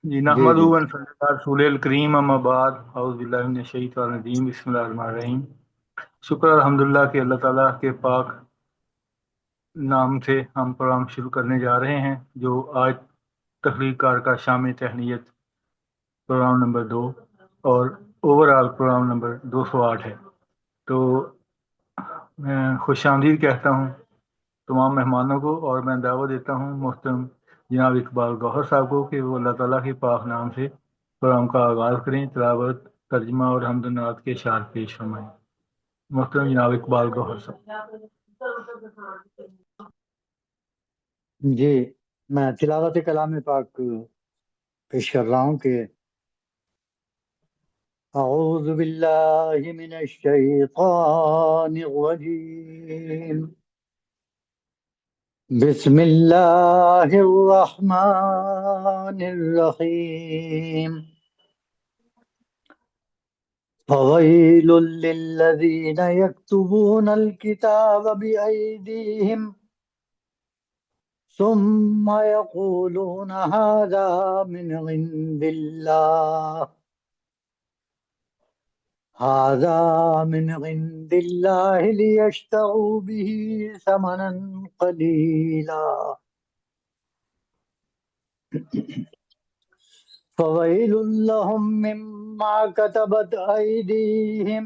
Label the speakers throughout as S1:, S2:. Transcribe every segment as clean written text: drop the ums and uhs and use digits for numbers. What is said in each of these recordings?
S1: جی
S2: جی
S1: نحمدہ
S2: جی
S1: و نصلی علی رسول الکریم اما بعد اعوذ باللہ من الشیطان الرجیم بسم اللہ الرحمن الرحیم۔ شکر الحمدللہ کہ اللہ تعالیٰ کے پاک نام سے ہم پروگرام شروع کرنے جا رہے ہیں، جو آج تخلیق کار کا شام تہنیت پروگرام نمبر 2 اور اوور آل پروگرام نمبر 208 ہے۔ تو میں خوش آمدید کہتا ہوں تمام مہمانوں کو، اور میں دعوت دیتا ہوں محترم جناب اقبال گوہر صاحب کو کہ وہ اللہ تعالیٰ کے پاک نام سے پروگرام کا آغاز کریں، تلاوت، ترجمہ اور حمد و نعت کے اشعار پیش فرمائیں۔ محترم جناب اقبال گوہر صاحب۔
S2: جی، میں تلاوت کلام پاک پیش کر رہا ہوں کہ اعوذ باللہ من الشیطان الرجیم، بسم اللہ الرحمن الرحیم، فویل للذین یکتبون الکتاب بأیدیہم ثم یقولون ھذا من عند اللہ هذا من عند الله ليشتروا به ثمنا قليلا فويل لهم مما كتبت أيديهم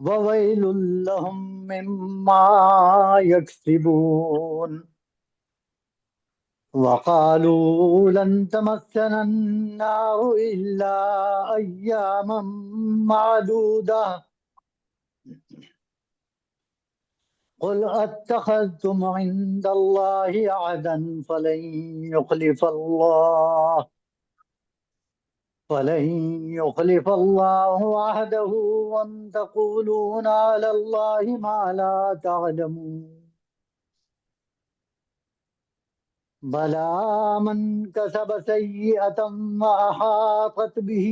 S2: وويل لهم مما يكسبون وقالوا لن تمسنا النار إلا أياما معدودة قل اتخذتم عند الله عهدا فلن يخلف الله عهده وأن تقولون على الله ما لا تعلمون بلى من كسب سيئة وأحاطت به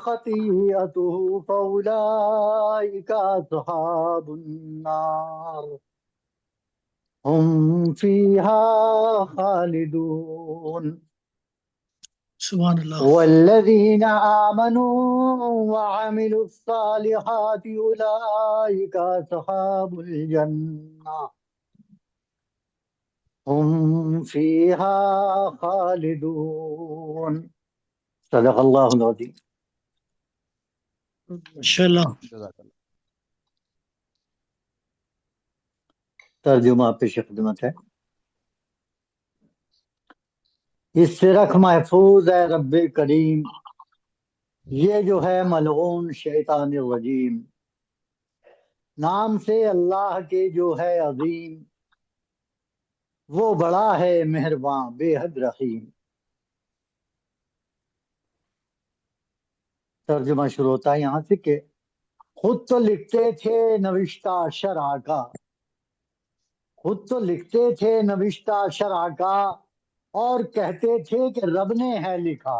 S2: خطيئته فأولئك أصحاب النار هم فيها خالدون
S3: سبحان اللہ۔
S2: والذين آمنوا وعملوا الصالحات أولئك أصحاب الجنة هم فيها خالدون صدق اللہ العظیم۔
S3: ماشاء اللہ۔
S4: جزاک اللہ۔
S2: ترجمہ پیش خدمت ہے۔ اس سے رکھ محفوظ ہے رب کریم، یہ جو ہے ملعون شیطان الرجیم، نام سے اللہ کے جو ہے عظیم، وہ بڑا ہے مہرباں بے حد رحیم۔ ترجمہ شروع ہوتا ہے یہاں سے کہ خود تو لکھتے تھے نوشتہ شرع کا، خود تو لکھتے تھے نوشتہ شرع کا، اور کہتے تھے کہ رب نے ہے لکھا،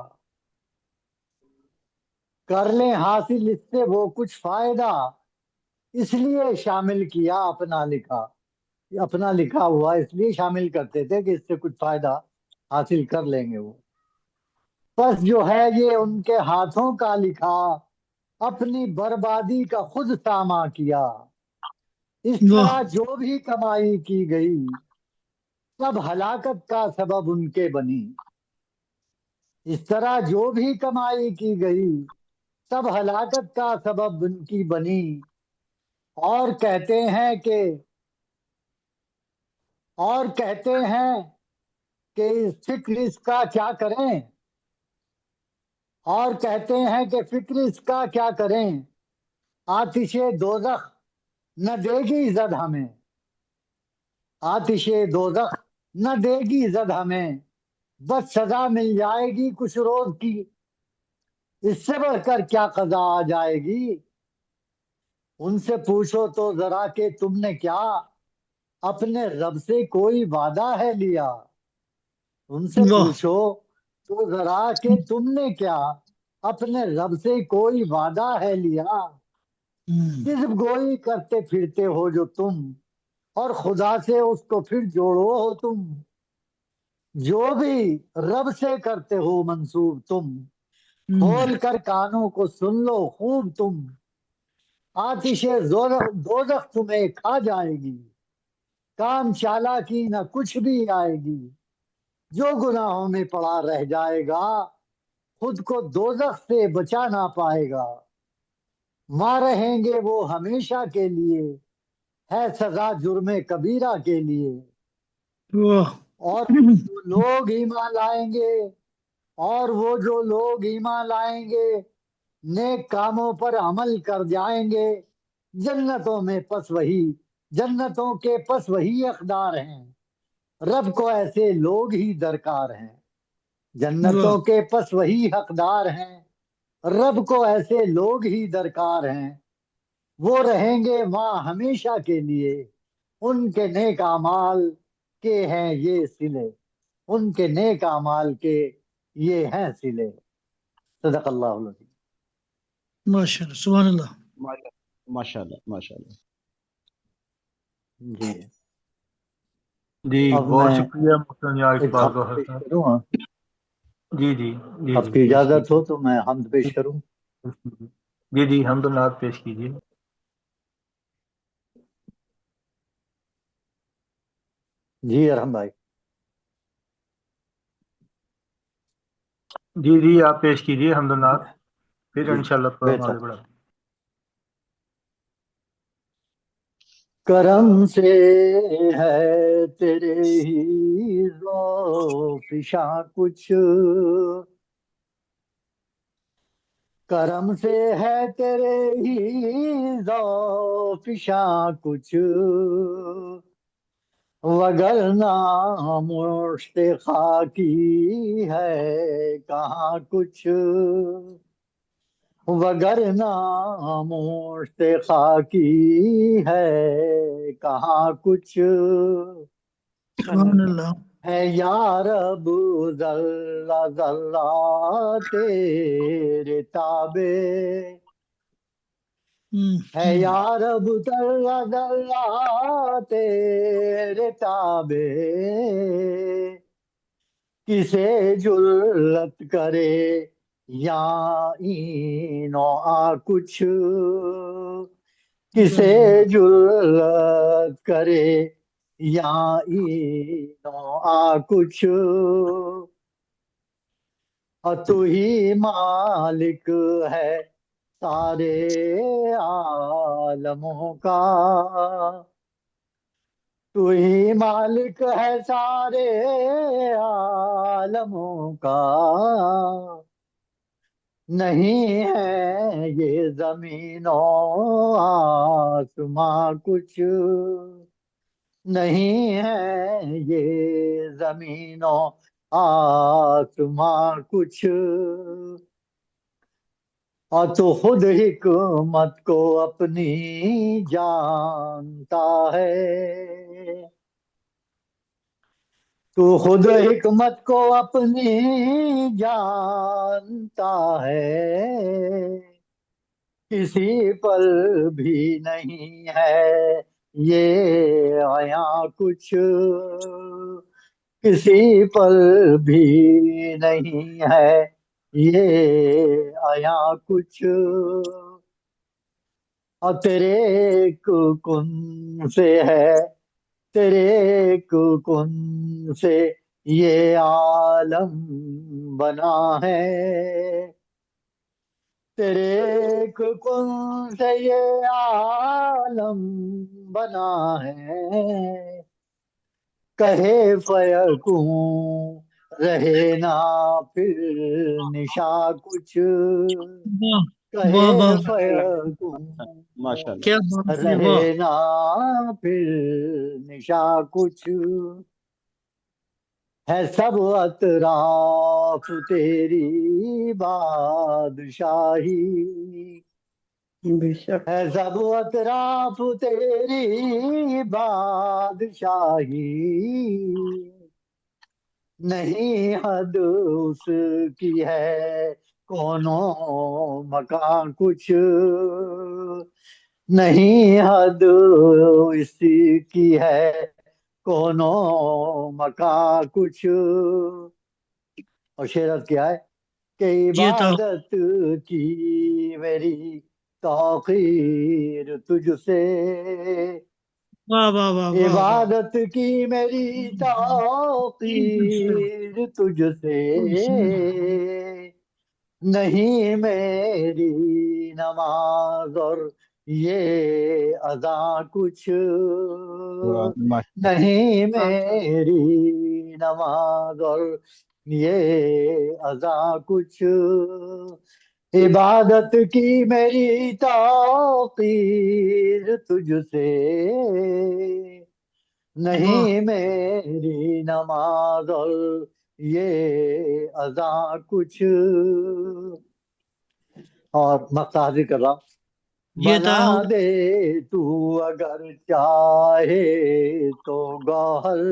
S2: کر لیں حاصل اس سے وہ کچھ فائدہ، اس لیے شامل کیا اپنا لکھا، اپنا لکھا ہوا اس لیے شامل کرتے تھے کہ اس سے کچھ فائدہ حاصل کر لیں گے وہ۔ پس جو ہے یہ ان کے ہاتھوں کا لکھا، اپنی بربادی کا خود ساماں کیا، اس
S3: واہ،
S2: طرح جو بھی کمائی کی گئی سب ہلاکت کا سبب ان کے بنی، اس طرح جو بھی کمائی کی گئی سب ہلاکت کا سبب ان کی بنی، اور کہتے ہیں کہ فکر اس کا کیا کریں، اور کہتے ہیں کہ فکر اس کا کیا کریں، آتش دوزخ نہ دے گی زد ہمیں، آتش دوزخ نہ دے گی زد ہمیں، بس سزا مل جائے گی کچھ روز کی، اس سے بڑھ کر کیا قضا آ جائے گی، ان سے پوچھو تو ذرا کہ تم نے کیا اپنے رب سے کوئی وعدہ ہے لیا، ان سے
S3: واہ،
S2: پوچھو تو ذرا کہ تم نے کیا اپنے رب سے کوئی وعدہ ہے لیا، کذب گوئی کرتے پھرتے ہو جو تم، اور خدا سے اس کو پھر جوڑو ہو تم، جو بھی رب سے کرتے ہو منسوب تم، کھول کر کانوں کو سن لو خوب تم، آتش دوزخ تمہیں کھا جائے گی، کام چالاکی نہ کچھ بھی آئے گی، جو گناہوں میں پڑا رہ جائے گا، خود کو دوزخ سے بچا نہ پائے گا، وہاں رہیں گے وہ ہمیشہ کے لیے، ہے سزا جرم کبیرہ کے لیے،
S3: واہ
S2: اور جو لوگ ایمان لائیں گے، اور وہ جو لوگ ایمان لائیں گے، نیک کاموں پر عمل کر جائیں گے، جنتوں میں پس وہی، جنتوں کے پس وہی اقدار ہیں، رب کو ایسے لوگ ہی درکار ہیں، جنتوں
S3: واہ
S2: کے پس وہی حقدار ہیں، رب کو ایسے لوگ ہی درکار ہیں، وہ رہیں گے وہاں ہمیشہ کے لیے، ان کے نیک اعمال کے ہیں یہ صلے، ان کے نیک اعمال کے یہ ہیں صلے۔ صدق اللہ العظیم۔
S3: ماشاء اللہ سبحان اللہ
S4: ماشاء اللہ ماشاء اللہ۔
S2: جی
S1: جی
S2: اب
S1: بہت
S2: میں
S1: شکریہ محترم یار
S2: ایک
S1: اقبال
S2: حمد
S1: گوہر
S2: پیش
S1: صاحب۔
S2: کروں ہاں؟
S1: جی جی جی
S2: آپ
S1: جی
S2: کی
S1: پیش
S2: اجازت ہو
S1: کیجیے۔
S2: تو میں حمد پیش کروں؟
S1: جی جی حمد اللہ پیش کیجیے۔
S2: جی ارحم بھائی۔
S1: جی جی آپ پیش کیجیے حمد اللہ، پھر
S2: جی
S1: انشاءاللہ پروگرام
S2: بہتر۔
S1: آگے بڑھاتے ہیں۔
S2: کرم سے ہے تیرے ہی ذوقشاں کچھ، کرم سے ہے تیرے ہی ذوقشاں کچھ، وگرنہ مشت خاکی ہے کہاں کچھ، وگرنہ مشت خاکی ہے کہاں کچھ،
S3: سبحان اللہ
S2: ہے یا رب ذرہ ذرہ تیرے تابع، ہے یا رب ذرہ ذرہ تیرے تابع، کسے جرت کرے یا اینو آ کچھ، کسے جرت کرے یا اینو آ کچھ، اور تو ہی مالک ہے سارے عالموں کا، تو ہی مالک ہے سارے عالموں کا، نہیں ہے یہ زمین و آسماں کچھ، نہیں ہے یہ زمین و آسماں کچھ، اور تو خود حکمت کو اپنی جانتا ہے، تو خود حکمت کو اپنی جانتا ہے، کسی پر بھی نہیں ہے یہ عیاں کچھ، کسی پر بھی نہیں ہے یہ عیاں کچھ، اور تیرے ایک کن سے ہے، تیرے ایک کن سے یہ عالم بنا ہے، تیرے ایک کن سے یہ عالم بنا ہے، کہے فیکون رہے نہ پھر نشا کچھ،
S3: واہ
S2: کہے
S3: واہ واہ
S2: فیکون
S4: ماشاء اللہ
S3: کیا بات ہے واہ
S2: رہے نہ پھر نشا کچھ، ہے سب اطراف تیری بادشاہی،
S5: بے شک
S2: ہے سب اطراف تیری بادشاہی، نہیں حد اس کی ہے کونوں مکان کچھ، نہیں حد اسی کی ہے کونو مکا کچھ. اور شعر کیا ہے کہ
S3: جی تھا.
S2: عبادت کی میری توقیر تجھ سے،
S3: واہ واہ واہ واہ واہ.
S2: عبادت کی میری توقیر تجھ سے، نہیں میری نماز اور یہ اذا کچھ،
S4: ماشاء
S2: نہیں میری نماز اور یہ اذا کچھ، عبادت کی میری توقیر تجھ سے،
S3: واہ
S2: نہیں میری نماز اور یہ اذا کچھ. اور مقطع حاضر کر رہا ہوں.
S3: یہ تھا.
S2: بنا دے تو اگر چاہے تو گوہر،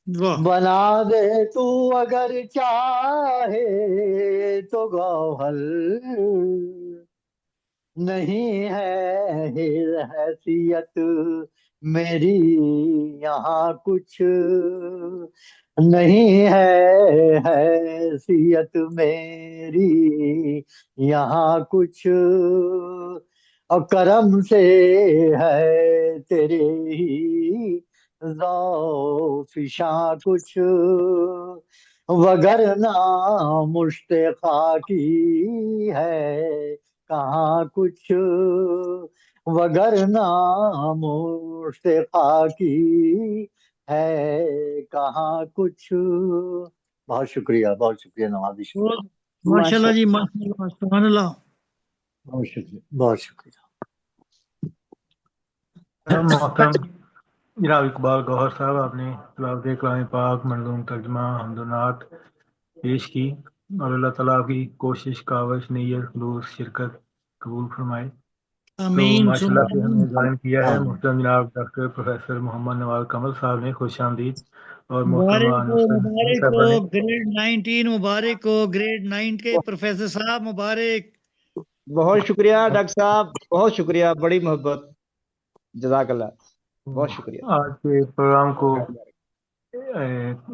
S3: واہ.
S2: بنا دے تو اگر چاہے تو گوہر، نہیں ہے حیثیت میری یہاں کچھ، نہیں ہے حیثیت میری یہاں کچھ، اور کرم سے ہے تیرے ہی ذوفشاں کچھ، وگرنہ مشت خاکی ہے کہاں کچھ، وگرنہ مشت خاکی ہے کہاں کچھ. بہت شکریہ، بہت شکریہ نوازی شکریہ،
S3: ماشاء اللہ جی،
S5: ماشاء
S3: ماشاء اللہ، سبحان اللہ.
S2: بہت شکریہ، بہت شکریہ.
S1: محترم جناب اقبال گوہر صاحب، آپ نے تلاوت کلام پاک منظوم ترجمہ حمد و نعت پیش کی، اور اللہ تعالیٰ آپ کی کوشش، کاوش، نیت، خلوص، شرکت قبول فرمائے. تو
S3: آمین
S1: ماشاء
S3: ثم
S1: اللہ سے ہم نے
S3: آمین.
S1: جوائن کیا ہے
S2: آمین.
S1: محترم جناب ڈاکٹر پروفیسر محمد نواز کمل صاحب نے. خوش آمدید. اور محترمہ
S3: مبارک ہو،
S1: نصرت نسیم
S3: مبارک
S1: صاحبہ
S3: ہو.
S1: نے.
S3: گریڈ 19 مبارک ہو، گریڈ 9 کے پروفیسر صاحب مبارک.
S4: بہت شکریہ ڈاکٹر صاحب، بہت شکریہ، بڑی محبت، جزاک اللہ، بہت شکریہ.
S1: آج کے پروگرام کو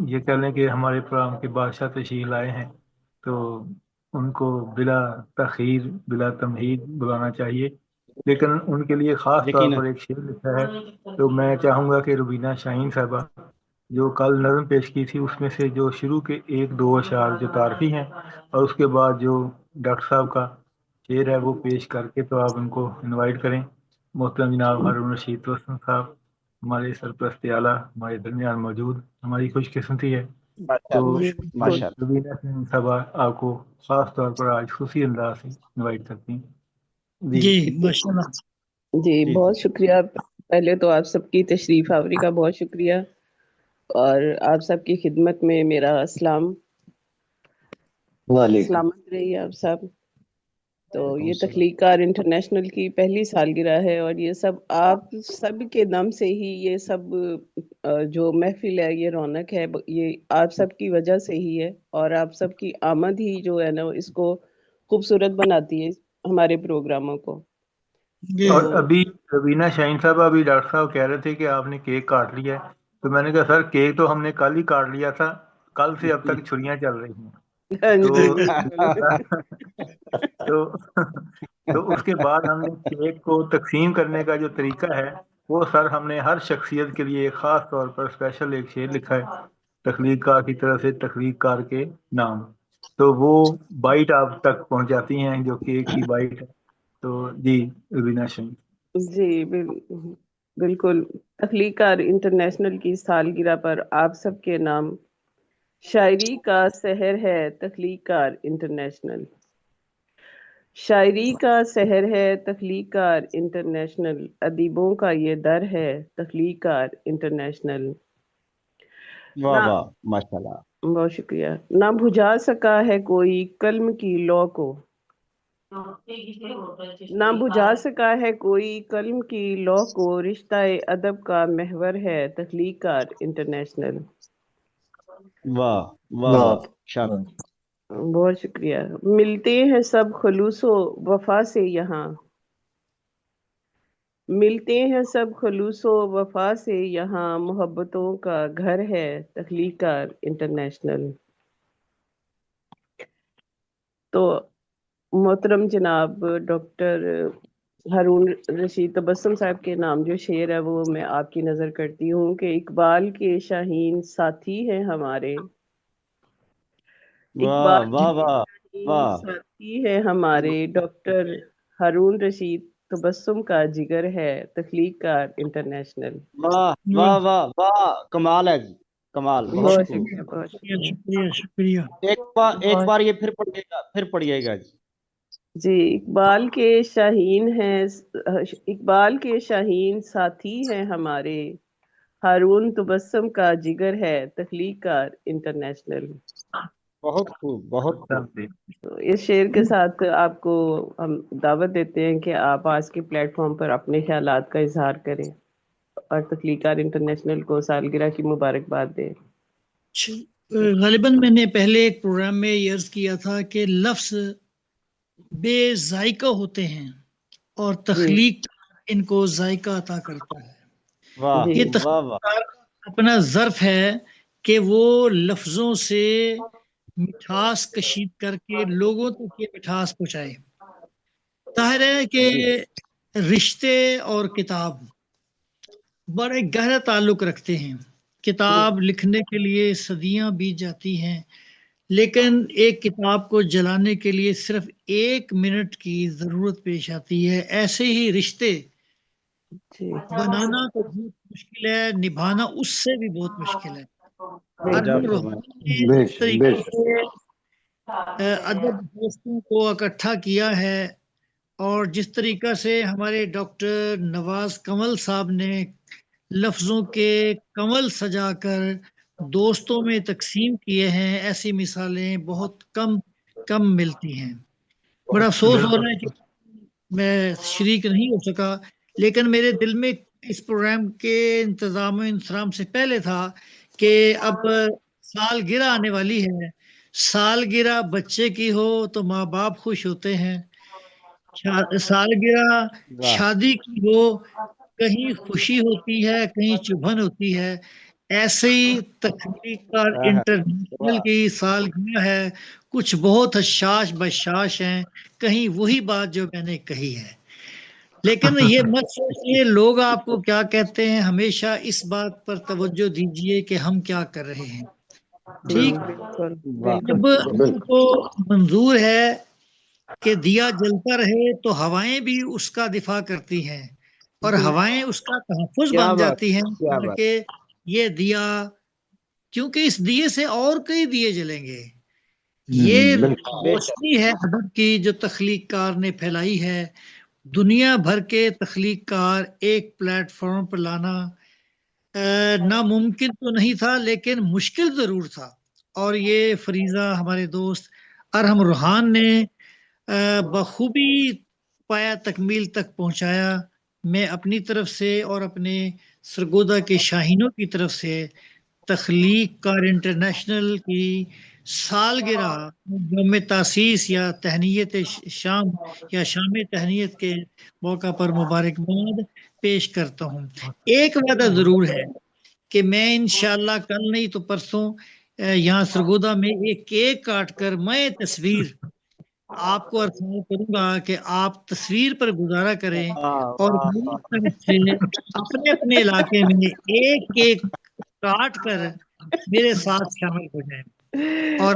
S1: یہ کہہ لیں کہ ہمارے پروگرام کے بادشاہ تشریف لائے ہیں، تو ان کو بلا تاخیر، بلا تمہید بلانا چاہیے. لیکن ان کے لیے خاص طور
S4: یقیناً
S1: پر ایک شعر لکھا ہے، تو میں چاہوں گا کہ روبینہ شاہین صاحبہ جو کل نظم پیش کی تھی، اس میں سے جو شروع کے ایک دو اشعار جو تعارفی ہیں، اور اس کے بعد جو ڈاکٹر صاحب کا شعر ہے وہ پیش کر کے تو آپ ان کو انوائٹ کریں. محترم جناب ہارون رشید توسن صاحب ہمارے سرپرست اعلیٰ ہمارے درمیان موجود، ہماری خوش قسمتی ہے.
S4: ماشاء
S1: تو
S4: اللہ،
S5: بالکل.
S4: ماشاء اللہ.
S1: روبینہ شاہین صاحبہ آپ کو خاص طور پر آج خصوصی انداز سے انوائٹ کرتی ہیں. جی
S3: جی ماشاء اللہ.
S5: جی
S4: جی
S5: بہت شکریہ. پہلے تو آپ سب کی تشریف آوری کا بہت شکریہ، اور آپ سب کی خدمت میں میرا اسلام.
S2: وعلیکم.
S5: سلامت رہیے آپ سب. تو یہ تخلیق کار انٹرنیشنل کی پہلی سالگرہ ہے، اور یہ سب آپ سب کے دم سے ہی یہ سب جو محفل ہے، یہ رونق ہے، یہ آپ سب کی وجہ سے ہی ہے، اور آپ سب کی آمد ہی جو ہے نا اس کو خوبصورت بناتی ہے، ہمارے پروگراموں کو.
S3: جی.
S1: اور
S5: تو
S1: ابھی روبینہ شاہین صاحب، ابھی ڈاکٹر صاحب کہہ رہے تھے کہ آپ نے کیک کاٹ لیا ہے، تو میں نے کہا سر کیک تو ہم نے کل ہی کاٹ لیا تھا، کل سے اب تک چھریاں چل رہی ہیں.
S5: ہاں
S1: تو
S5: جی بالکل.
S1: تو تو اس کے بعد ہم نے کیک کو تقسیم کرنے کا جو طریقہ ہے وہ سر ہم نے ہر شخصیت کے لیے خاص طور پر اسپیشل ایک شعر لکھا ہے تخلیق کار کی طرف سے، تخلیق کار کے نام. تو وہ بائٹ آپ تک پہنچاتی ہیں جو کیک کی بائٹ ہے. تو جی روبینہ شاہین.
S5: جی بالکل. تخلیق کار انٹرنیشنل کی سالگرہ پر آپ سب کے نام. شاعری کا سحر ہے تخلیق کار انٹرنیشنل، شاعری کا سحر ہے تخلیق کار انٹرنیشنل، ادیبوں کا یہ در ہے تخلیق کار انٹرنیشنل.
S4: واہ
S5: نہ
S4: واہ، ماشاء اللہ.
S5: بہت شکریہ. نہ بجھا سکا ہے کوئی قلم کی لو کو، نہ بجھا سکا ہے کوئی قلم کی لو کو، رشتہ ادب کا محور ہے تخلیق کار انٹرنیشنل.
S4: واہ واہ واہ، شاباش.
S5: بہت شکریہ. ملتے ہیں سب خلوص و وفا سے یہاں، ملتے ہیں سب خلوص و وفا سے، یہاں محبتوں کا گھر ہے تخلیق کار انٹرنیشنل۔ تو محترم جناب ڈاکٹر ہارون رشید تبسم صاحب کے نام جو شعر ہے وہ میں آپ کی نظر کرتی ہوں کہ اقبال کے شاہین ساتھی ہیں ہمارے،
S4: واہ
S5: اقبال
S4: واہ
S5: کے
S4: واہ
S5: شاہین
S4: واہ،
S5: ساتھی ہیں ہمارے، ڈاکٹر ہارون رشید تبسم کا جگر ہے تخلیق کار انٹرنیشنل۔
S4: واہ واہ واہ واہ، کمال ہے جی، کمال، بہت
S5: بہت
S4: خوب۔
S5: شکریہ، بہت شکریہ۔
S3: شکریہ شکریہ۔
S4: ایک بار یہ پھر پڑھیے گا جی۔
S5: جی، اقبال کے شاہین ہیں، اقبال کے شاہین ساتھی ہیں ہمارے، ہارون تبسم کا جگر ہے تخلیق کار انٹرنیشنل۔
S4: بہت خوب، بہت خوب۔
S5: تو اس شعر کے ساتھ آپ کو ہم دعوت دیتے ہیں کہ آپ آج کے پلیٹ فارم پر اپنے خیالات کا اظہار کریں اور تخلیق کار انٹرنیشنل کو سالگرہ کی مبارکباد دیں۔
S3: غالباً میں نے پہلے ایک پروگرام میں یہ عرض کیا تھا کہ لفظ بے ذائقہ ہوتے ہیں اور تخلیق ان کو ذائقہ عطا کرتا ہے۔
S4: واہ
S5: جی
S3: یہ
S4: واہ
S3: تخلیق
S4: واہ،
S3: کا اپنا ظرف ہے کہ وہ لفظوں سے مٹھاس کشید کر کے لوگوں تک یہ مٹھاس پہنچائے۔ ظاہر ہے کہ رشتے اور کتاب بڑے گہرا تعلق رکھتے ہیں۔ کتاب لکھنے کے لیے صدیاں بیت جاتی ہیں، لیکن ایک کتاب کو جلانے کے لیے صرف 1 منٹ کی ضرورت پیش آتی ہے۔ ایسے ہی رشتے
S5: جی
S3: بنانا تو بہت مشکل ہے، نبھانا اس سے بھی بہت مشکل ہے۔ ارحم
S4: کیا فرمایا۔
S3: روحانی نے
S2: بے
S3: جس
S2: شک بے
S3: طریقے
S2: شک
S3: سے ادب دوستوں کو اکٹھا کیا ہے اور جس طریقہ سے ہمارے ڈاکٹر نواز کمل صاحب نے لفظوں کے کمل سجا کر دوستوں میں تقسیم کیے ہیں، ایسی مثالیں بہت کم ملتی ہیں۔ بڑا افسوس ہو رہا ہے کہ میں شریک نہیں ہو سکا، لیکن میرے دل میں اس پروگرام کے انتظام و انصرام سے پہلے تھا کہ اب سالگرہ آنے والی ہے، سالگرہ بچے کی ہو تو ماں باپ خوش ہوتے ہیں، سالگرہ
S4: واہ
S3: شادی کی ہو کہیں خوشی ہوتی ہے کہیں چبھن ہوتی ہے۔ ایسے ہی تخلیق کار
S4: واہ
S3: انٹرنیشنل کی سالگرہ ہے، کچھ بہت حشاش بشاش ہیں، کہیں وہی بات جو میں نے کہی ہے۔ لیکن یہ مت سوچیے لوگ آپ کو کیا کہتے ہیں، ہمیشہ اس بات پر توجہ دیجئے کہ ہم کیا کر رہے ہیں۔
S5: جی
S3: ٹھیک،
S5: بالکل
S4: واہ،
S3: جب
S5: بالکل
S3: ہم کو منظور ہے کہ دیا جلتا رہے تو ہوائیں بھی اس کا دفاع کرتی ہیں اور
S5: جی
S3: ہوائیں اس کا تحفظ
S4: کیا
S3: بن
S4: بات،
S3: جاتی ہیں،
S4: کیا بات۔
S3: تاکہ یہ دیا، کیونکہ اس دیے سے اور کئی دیے جلیں گے۔ یہ
S2: بالکل
S4: بے شک،
S3: روشنی ہے ادب کی جو تخلیق کار نے پھیلائی ہے، دنیا بھر کے تخلیق کار ایک پلیٹ فارم پر لانا ناممکن تو نہیں تھا لیکن مشکل ضرور تھا، اور یہ فریضہ ہمارے دوست ارحم روحان نے بخوبی پایا تکمیل تک پہنچایا۔ میں اپنی طرف سے اور اپنے سرگودا کے شاہینوں کی طرف سے تخلیق کار انٹرنیشنل کی سالگرہ یوم تاسیس یا تہنیت شام یا شام تہنیت کے موقع پر مبارکباد پیش کرتا ہوں۔ ایک وعدہ ضرور ہے کہ میں انشاءاللہ کل نہیں تو پرسوں یہاں سرگودا میں ایک کیک کاٹ کر میں تصویر آپ کو ارسال کروں گا کہ آپ تصویر پر گزارا کریں
S4: واہ
S3: اور
S4: واہ
S3: میری
S4: واہ،
S3: طرف سے اپنے اپنے علاقے میں ایک کیک کاٹ کر میرے ساتھ شامل ہو جائیں۔ اور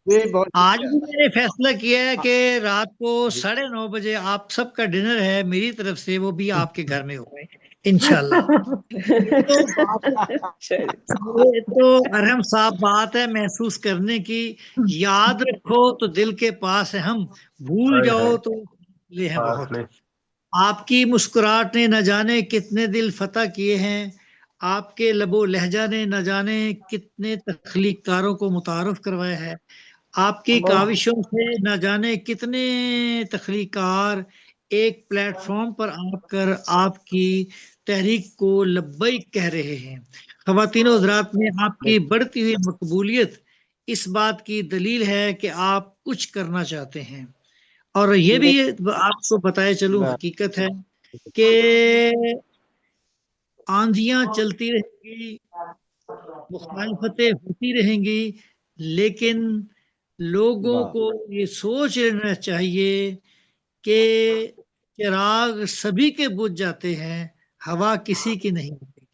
S4: جی بہت
S3: آج
S4: شکریہ۔
S3: بھی میں نے فیصلہ کیا ہے کہ رات کو 9:30 بجے آپ سب کا ڈنر ہے میری طرف سے، وہ بھی آپ کے گھر میں ہوگا انشاءاللہ۔ تو یہ تو ارحم صاحب بات ہے محسوس کرنے کی، یاد رکھو تو دل کے پاس ہے ہم، بھول جاؤ تو لے ہیں بہت۔ آپ کی مسکراہٹ نے نہ جانے کتنے دل فتح کیے ہیں، آپ کے لب و لہجہ نے نہ جانے کتنے تخلیق کاروں کو متعارف کروایا ہے، آپ کی کاوشوں سے نہ جانے کتنے تخلیق کار ایک پلیٹ فارم پر آ کر آپ کی تحریک کو لبیک کہہ رہے ہیں۔ خواتین و حضرات میں آپ کی بڑھتی ہوئی مقبولیت اس بات کی دلیل ہے کہ آپ کچھ کرنا چاہتے ہیں، اور یہ بھی آپ کو بتائے چلوں حقیقت ہے کہ آندیاں چلتی رہیں گی، مخالفتیں ہوتی رہیں گی، لیکن لوگوں
S4: واہ
S3: کو یہ سوچ لینا چاہیے کہ چراغ سبھی کے بجھ جاتے ہیں، ہوا کسی کی نہیں ہوتی۔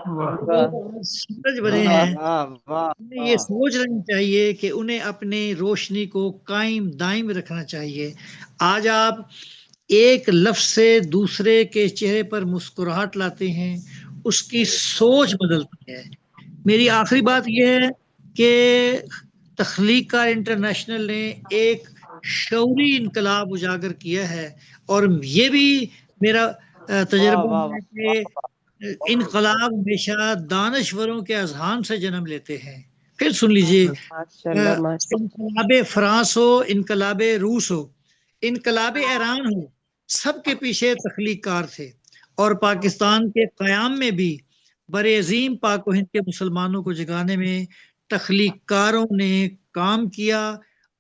S1: واہ
S5: واہ
S3: لوگ سورج بنے
S5: واہ
S3: ہیں،
S4: واہ واہ
S3: انہیں یہ سوچ رہنی چاہیے کہ انہیں اپنے روشنی کو قائم دائم رکھنا چاہیے۔ آج آپ ایک لفظ سے دوسرے کے چہرے پر مسکراہٹ لاتے ہیں، اس کی سوچ بدلتی ہے۔ میری آخری بات یہ ہے کہ تخلیق کار انٹرنیشنل نے ایک شعوری انقلاب اجاگر کیا ہے، اور یہ بھی میرا تجربہ
S4: واہ
S3: ہے کہ انقلاب ہمیشہ دانشوروں کے اذہان سے جنم لیتے ہیں۔ پھر سن لیجئے،
S5: ماشاء اللہ ماشاء
S3: انقلاب فرانس ہو، انقلاب روس ہو، انقلاب ایران ہو، سب کے پیچھے تخلیق کار تھے، اور پاکستان کے قیام میں بھی بر عظیم پاک و ہند کے مسلمانوں کو جگانے میں تخلیق کاروں نے کام کیا۔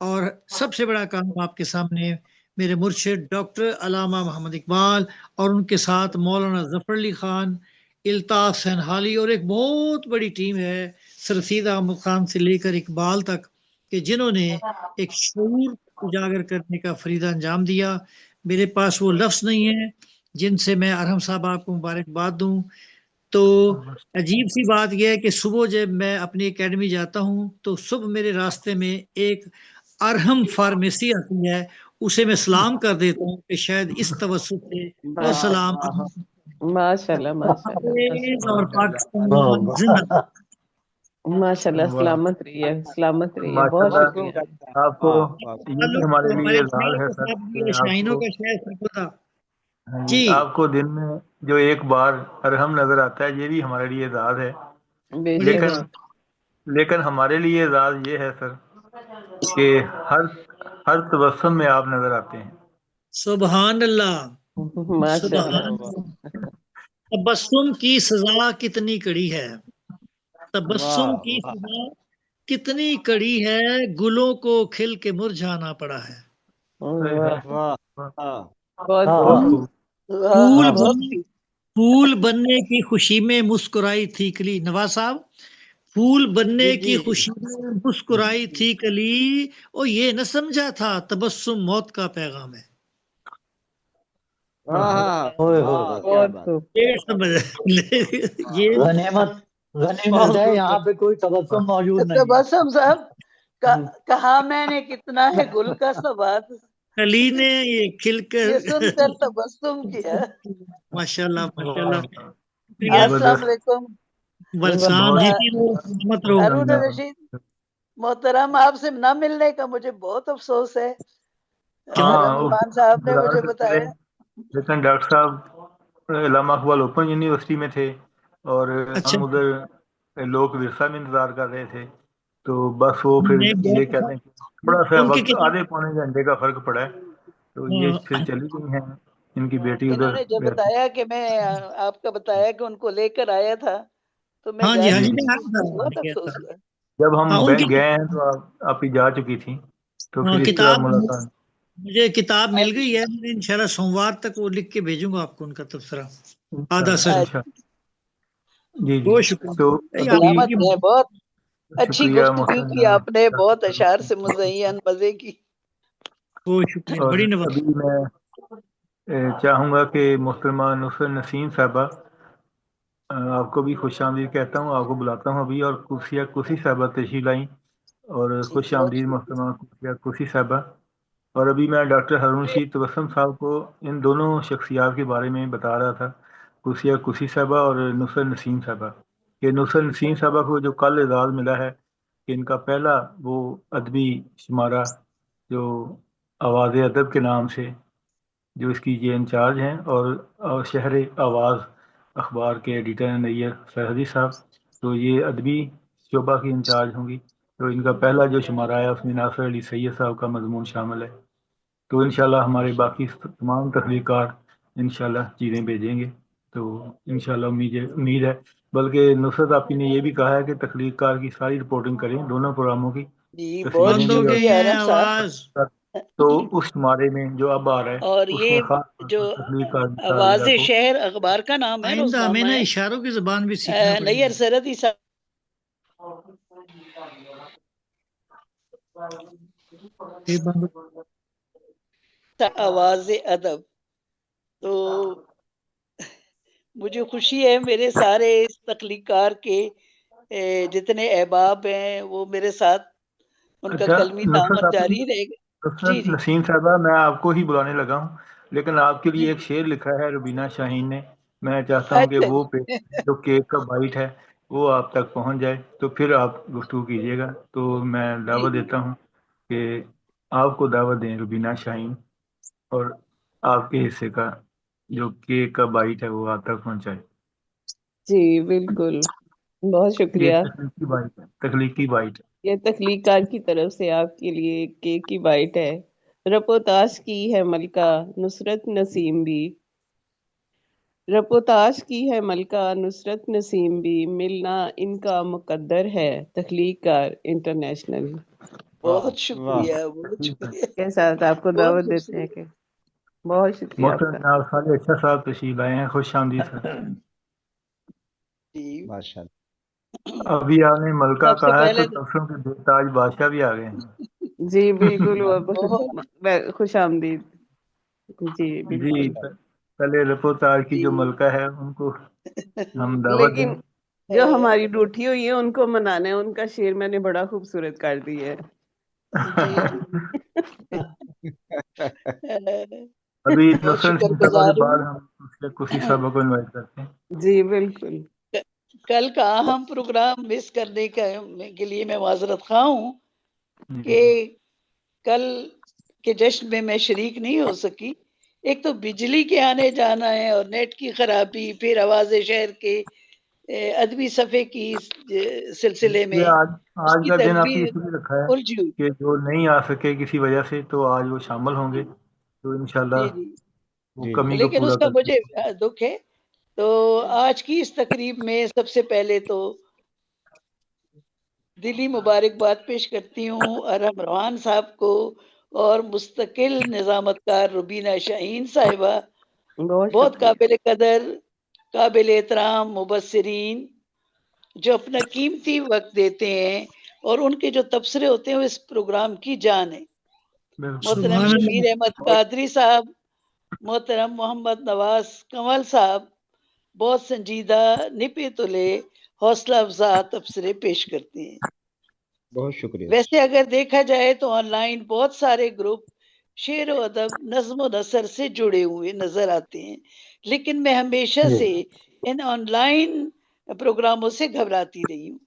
S3: اور سب سے بڑا کام آپ کے سامنے میرے مرشد ڈاکٹر علامہ محمد اقبال اور ان کے ساتھ مولانا ظفر علی خان، الطاف سنہالی، اور ایک بہت بڑی ٹیم ہے سرسید احمد خان سے لے کر اقبال تک، کہ جنہوں نے ایک شعور اجاگر کرنے کا فریضہ انجام دیا۔ میرے پاس وہ لفظ نہیں ہے جن سے میں ارحم صاحب آپ کو مبارکباد دوں۔ تو عجیب سی بات یہ ہے کہ صبح جب میں اپنی اکیڈمی جاتا ہوں تو صبح میرے راستے میں ایک ارحم فارمیسی آتی ہے، اسے میں سلام کر دیتا ہوں کہ شاید اس توسط سے وہ
S5: اللہ
S3: سلام
S5: ماشاء اللہ ماشاء اللہ
S3: اور
S4: ماشاء
S3: پاکستان زندہ باد۔
S5: ماشاء اللہ،
S1: واہ
S5: سلامت رہیے سلامت رہیے،
S1: ماشاء
S5: بہت
S1: اللہ،
S5: شکریہ۔
S1: آپ کو
S4: واہ واہ
S1: یہ بھی ہمارے لیے اعزاز
S3: شاعروں
S1: ہے
S3: کے
S1: سر
S3: ساتھ بھی
S1: کہ آپ
S3: شاہینوں
S1: کو،
S3: کا شعر سرکردہ۔
S1: ہاں
S3: جی
S1: جی، آپ کو دن میں جو ایک بار ارحم نظر آتا ہے، یہ بھی ہمارے لیے اعزاز ہے۔
S5: بے
S3: بڑی
S1: لیکن
S5: شک
S1: لیکن ہمارے لیے اعزاز یہ ہے سر کہ ہر تبسم میں آپ نظر آتے ہیں۔
S3: سبحان اللہ،
S5: ماشاء
S3: سبحان
S5: اللہ
S3: اللہ۔ تبسم کی سزا کتنی کڑی ہے، تبسم
S4: واہ
S3: کی
S4: واہ
S3: سزا کتنی کڑی ہے، گلوں کو کھل کے مرجھانا پڑا ہے۔
S5: واہ
S4: واہ واہ
S5: بہت
S2: ہاں
S1: بہت
S5: خوب
S1: خوب۔
S5: واہ
S3: پھول
S5: بہت
S3: بننے
S5: خوب
S3: پھول بننے کی خوشی میں مسکرائی تھی کلی، نواز صاحب، پھول بننے
S4: جی
S3: کی
S4: جی
S3: خوشی میں مسکرائی تھی کلی، اور یہ نہ سمجھا تھا تبسم موت کا پیغام ہے۔
S4: واہ
S2: ہوئے
S4: واہ
S2: ہوئے
S4: کیا
S5: بہت
S4: بات
S5: خوب
S3: یہ سمجھ یہ
S2: غنیمت غنیمت ہے، یہاں پہ کوئی تبسم موجود نہیں ہے۔
S6: تبسم صاحب کہا میں نے کتنا ہے گل کا ثبات،
S3: کلی نے یہ کھل کر
S6: یہ سن کر تبسم کیا۔
S3: ماشاء اللہ ماشاء اللہ،
S1: واہ،
S3: شکریہ۔
S6: السلام
S1: زبردست،
S6: علیکم
S3: بلسام
S1: بہت
S3: جیتی رہو، سلامت رہو۔
S6: ہارون رشید محترم، آپ سے نہ ملنے کا مجھے بہت افسوس ہے۔
S1: ہاں
S6: رحمان صاحب نے
S1: انتظار
S6: مجھے
S1: کرتے رہے،
S6: بتایا۔
S1: لیکن ڈاکٹر صاحب علامہ اقبال اوپن یونیورسٹی میں تھے اور
S3: اچھا
S1: ہم ادھر لوک ورثہ میں انتظار کر رہے تھے، تو بس وہ پھر
S3: نہیں،
S1: یہ
S3: بہت
S1: کہتے ہیں کہ تھوڑا سا
S3: ان کی
S1: وقت
S3: کتاب
S1: آدھے پونے گھنٹے کا فرق پڑا ہے، تو یہ پھر چلی گئی ہیں، ان کی بیٹی
S6: انہوں
S1: ادھر
S6: نے جب
S1: رہتی۔
S6: بتایا کہ میں آپ کا بتایا کہ ان کو لے کر آیا تھا تو میں
S3: ہاں جی
S6: گھر
S3: ہاں
S1: جی
S3: جی،
S1: جی،
S3: میں
S6: مجھے
S3: آیا
S6: بہت
S3: تھا۔
S6: افسوس ہوا۔
S1: جب ہم
S3: ہاں ان کی
S1: گئے ہیں تو آپ ہی جا چکی تھیں، تو پھر اس کے بعد
S3: کتاب،
S1: ملاقات۔
S3: مجھے کتاب مل گئی ہے، میں انشاءاللہ سوموار تک وہ لکھ کے بھیجوں گا آپ کو ان کا تبصرہ آدھا
S1: انشاءاللہ
S3: سر۔
S1: انشاءاللہ، جی جی،
S3: بہت شکریہ۔
S1: تو
S3: یہ
S1: ابھی
S6: سلامت
S3: آپ کی
S6: رہے، بہت اچھی
S1: شکریہ
S6: گفتگو
S1: محترم
S6: کی آپ نے، بہت
S1: جناب،
S6: اشعار سے مزین مزے کی۔
S3: بہت شکریہ،
S1: اور
S3: بڑی نواز۔
S1: ابھی میں چاہوں گا کہ محترمہ نصرت نسیم صاحبہ، آپ کو بھی خوش آمدید کہتا ہوں، آپ کو بلاتا ہوں ابھی، اور کوسی صاحبہ تشریف لائیں، اور
S6: جی
S1: خوش
S6: بہت
S1: آمدید
S6: شکریہ۔
S1: محترمہ کوسی صاحبہ۔ اور ابھی میں ڈاکٹر ہارون رشید تبسم صاحب کو ان دونوں شخصیات کے بارے میں بتا رہا تھا، کوسی صاحبہ اور نصرت نسیم صاحبہ، کہ نصرت نسیم صاحبہ کو جو کل اعزاز ملا ہے کہ ان کا پہلا وہ ادبی شمارہ جو آواز ادب کے نام سے، جو اس کی یہ انچارج ہیں، اور شہر آواز اخبار کے ایڈیٹر ہیں نیّر سرحدی صاحب، تو یہ ادبی شعبہ کی انچارج ہوں گی، تو ان کا پہلا جو شمارہ آیا اس میں ناصر علی سید صاحب کا مضمون شامل ہے، تو انشاءاللہ ہمارے باقی تمام تخلیقات انشاءاللہ چیزیں بھیجیں گے، تو انشاءاللہ امید ہے، بلکہ نصرت آپ نے یہ بھی کہا ہے کہ تخلیق کار کی ساری رپورٹنگ کریں، دونوں پروگراموں کی
S6: جی بہت
S1: تصویریں
S3: بند
S1: بھی،
S3: ہو
S1: اور
S3: گئی
S6: شکریہ
S3: ہیں
S6: ارم صاحب۔
S3: آواز،
S1: تو اس شمارے میں جو اب آ رہا ہے
S6: اور
S1: اس
S6: یہ
S1: میں خاص طور
S6: جو
S1: پر تخلیق کار
S6: آواز
S1: مطالعہ کو
S6: شہر اخبار کا نام ہے،
S3: آئندہ ہمیں
S6: روزنامہ
S3: نا
S6: ہے،
S3: اشاروں کی زبان بھی سیکھنا پڑے
S6: نیر
S3: گا.
S6: سرحدی صاحب
S3: یہ بند
S6: آواز ادب. تو مجھے خوشی ہے میرے سارے اس تخلیقار کے جتنے احباب ہیں وہ میرے ساتھ ان کا
S1: اچھا
S6: کلمی
S1: نصرت
S6: دامن
S1: آپ
S6: جاری رہے گا. جی
S1: نصرت
S6: جی
S1: نسیم صاحبہ، میں آپ کو ہی بلانے لگا ہوں، لیکن آپ کے
S6: جی
S1: لیے ایک
S6: جی.
S1: شعر لکھا ہے روبینہ شاہین نے. میں چاہتا ہوں کہ
S6: اچھا
S1: وہ
S6: جی.
S1: جو کیک کا بائٹ ہے وہ آپ تک پہنچ جائے، تو پھر آپ گفتگو کیجیے گا. تو میں
S6: جی
S1: دعوت
S6: جی
S1: دیتا ہوں کہ آپ کو دعوت دیں روبینہ شاہین، اور آپ کے حصے کا جو کیک کا بائٹ ہے وہ آپ تک پہنچائے.
S5: جی بالکل، بہت
S1: یہ
S5: شکریہ.
S1: تخلیقی بائٹ ہے، تخلیقی بائٹ ہے.
S5: یہ تخلیقات کی طرف سے آپ کے لیے کیک کی بائٹ ہے. رپوتاش کی ہے ملکہ نصرت نسیم بھی، رپوتاش کی ہے ملکہ نصرت نسیم بھی، ملنا ان کا مقدر ہے تخلیق کار انٹرنیشنل
S6: بہت
S4: واہ،
S6: شکریہ، بہت شکریہ،
S5: کے ساتھ آپ کو
S6: بہت
S5: دعوت دیتے ہیں
S6: خوبصورت.
S5: کہ بہت شکریہ آپ
S1: محترم
S5: کا.
S1: جناب صالح اچھا صاحب تشریف لائے ہیں، خوش آمدید سر.
S6: جی.
S4: ماشاء اللہ.
S1: ابھی آپ نے ملکہ
S6: سب سے
S1: کہا ہے تو
S6: پہلے
S1: تبصروں کے بے تاج بادشاہ بھی آ گئے
S5: جی بالکل،
S1: ہیں.
S5: وہ
S6: بہت
S5: خوش آمدید. جی
S1: جی،
S5: بالکل.
S1: پہلے رپو تاج کی
S6: جی.
S1: جو ملکہ ہے ان کو ہم دعوت دیں.
S5: لیکن جو ہماری ڈوٹھی ہوئی ہے ان کو منانا ہے، ان کا شعر میں نے بڑا خوبصورت کر دی ہے.
S6: جی جی.
S1: ابھی
S6: بہت
S1: نصرت
S6: شکر
S1: نسیم صاحبہ کے
S6: گزار
S1: بعد
S6: ہوں.
S1: ہم کسی صاحبہ کو انوائٹ کرتے ہیں.
S5: جی بالکل.
S6: کل کا اہم پروگرام مس کرنے کے لیے میں معذرت خواہ ہوں
S1: جی
S6: کہ کل کے جشن میں میں شریک نہیں ہو سکی. ایک تو بجلی کے آنے جانا ہے اور نیٹ کی خرابی، پھر آواز شہر کے ادبی صفحے کی سلسلے میں
S1: یہ
S6: اس
S1: آج
S6: کی
S1: کا دن آپ نے
S6: تدبیر
S1: اس لیے رکھا ہے
S6: الجھی ہوئی.
S1: کہ جو نہیں آ سکے کسی وجہ سے تو آج وہ شامل ہوں گے، تو انشاءاللہ
S6: جی جی.
S1: وہ
S4: جی
S1: کمی کو
S6: لیکن
S1: پورا
S6: اس کا
S1: کرتے
S6: مجھے
S1: ہیں.
S6: دکھ ہے. تو آج کی اس تقریب میں سب سے پہلے تو دلی مبارکباد پیش کرتی ہوں ارم روحان صاحب کو اور مستقل نظامت کار روبینہ شاہین صاحبہ،
S5: بہت
S6: بہت
S5: شکریہ.
S6: قابل قدر، قابل احترام مبصرین جو اپنا قیمتی وقت دیتے ہیں، اور ان کے جو تبصرے ہوتے ہیں وہ اس پروگرام کی جان ہے.
S1: بالکل.
S6: محترم
S3: سبحان
S6: شبیر
S3: اللہ.
S6: احمد قادری صاحب، محترم محمد نواز کنول صاحب بہت سنجیدہ، نپے تلے، حوصلہ افزا تبصرے پیش کرتے ہیں.
S4: بہت شکریہ.
S6: ویسے اگر دیکھا جائے تو آن لائن بہت سارے گروپ شعر و ادب، نظم و نثر سے جڑے ہوئے نظر آتے ہیں، لیکن میں ہمیشہ سے ان آن لائن پروگراموں سے گھبراتی رہی ہوں.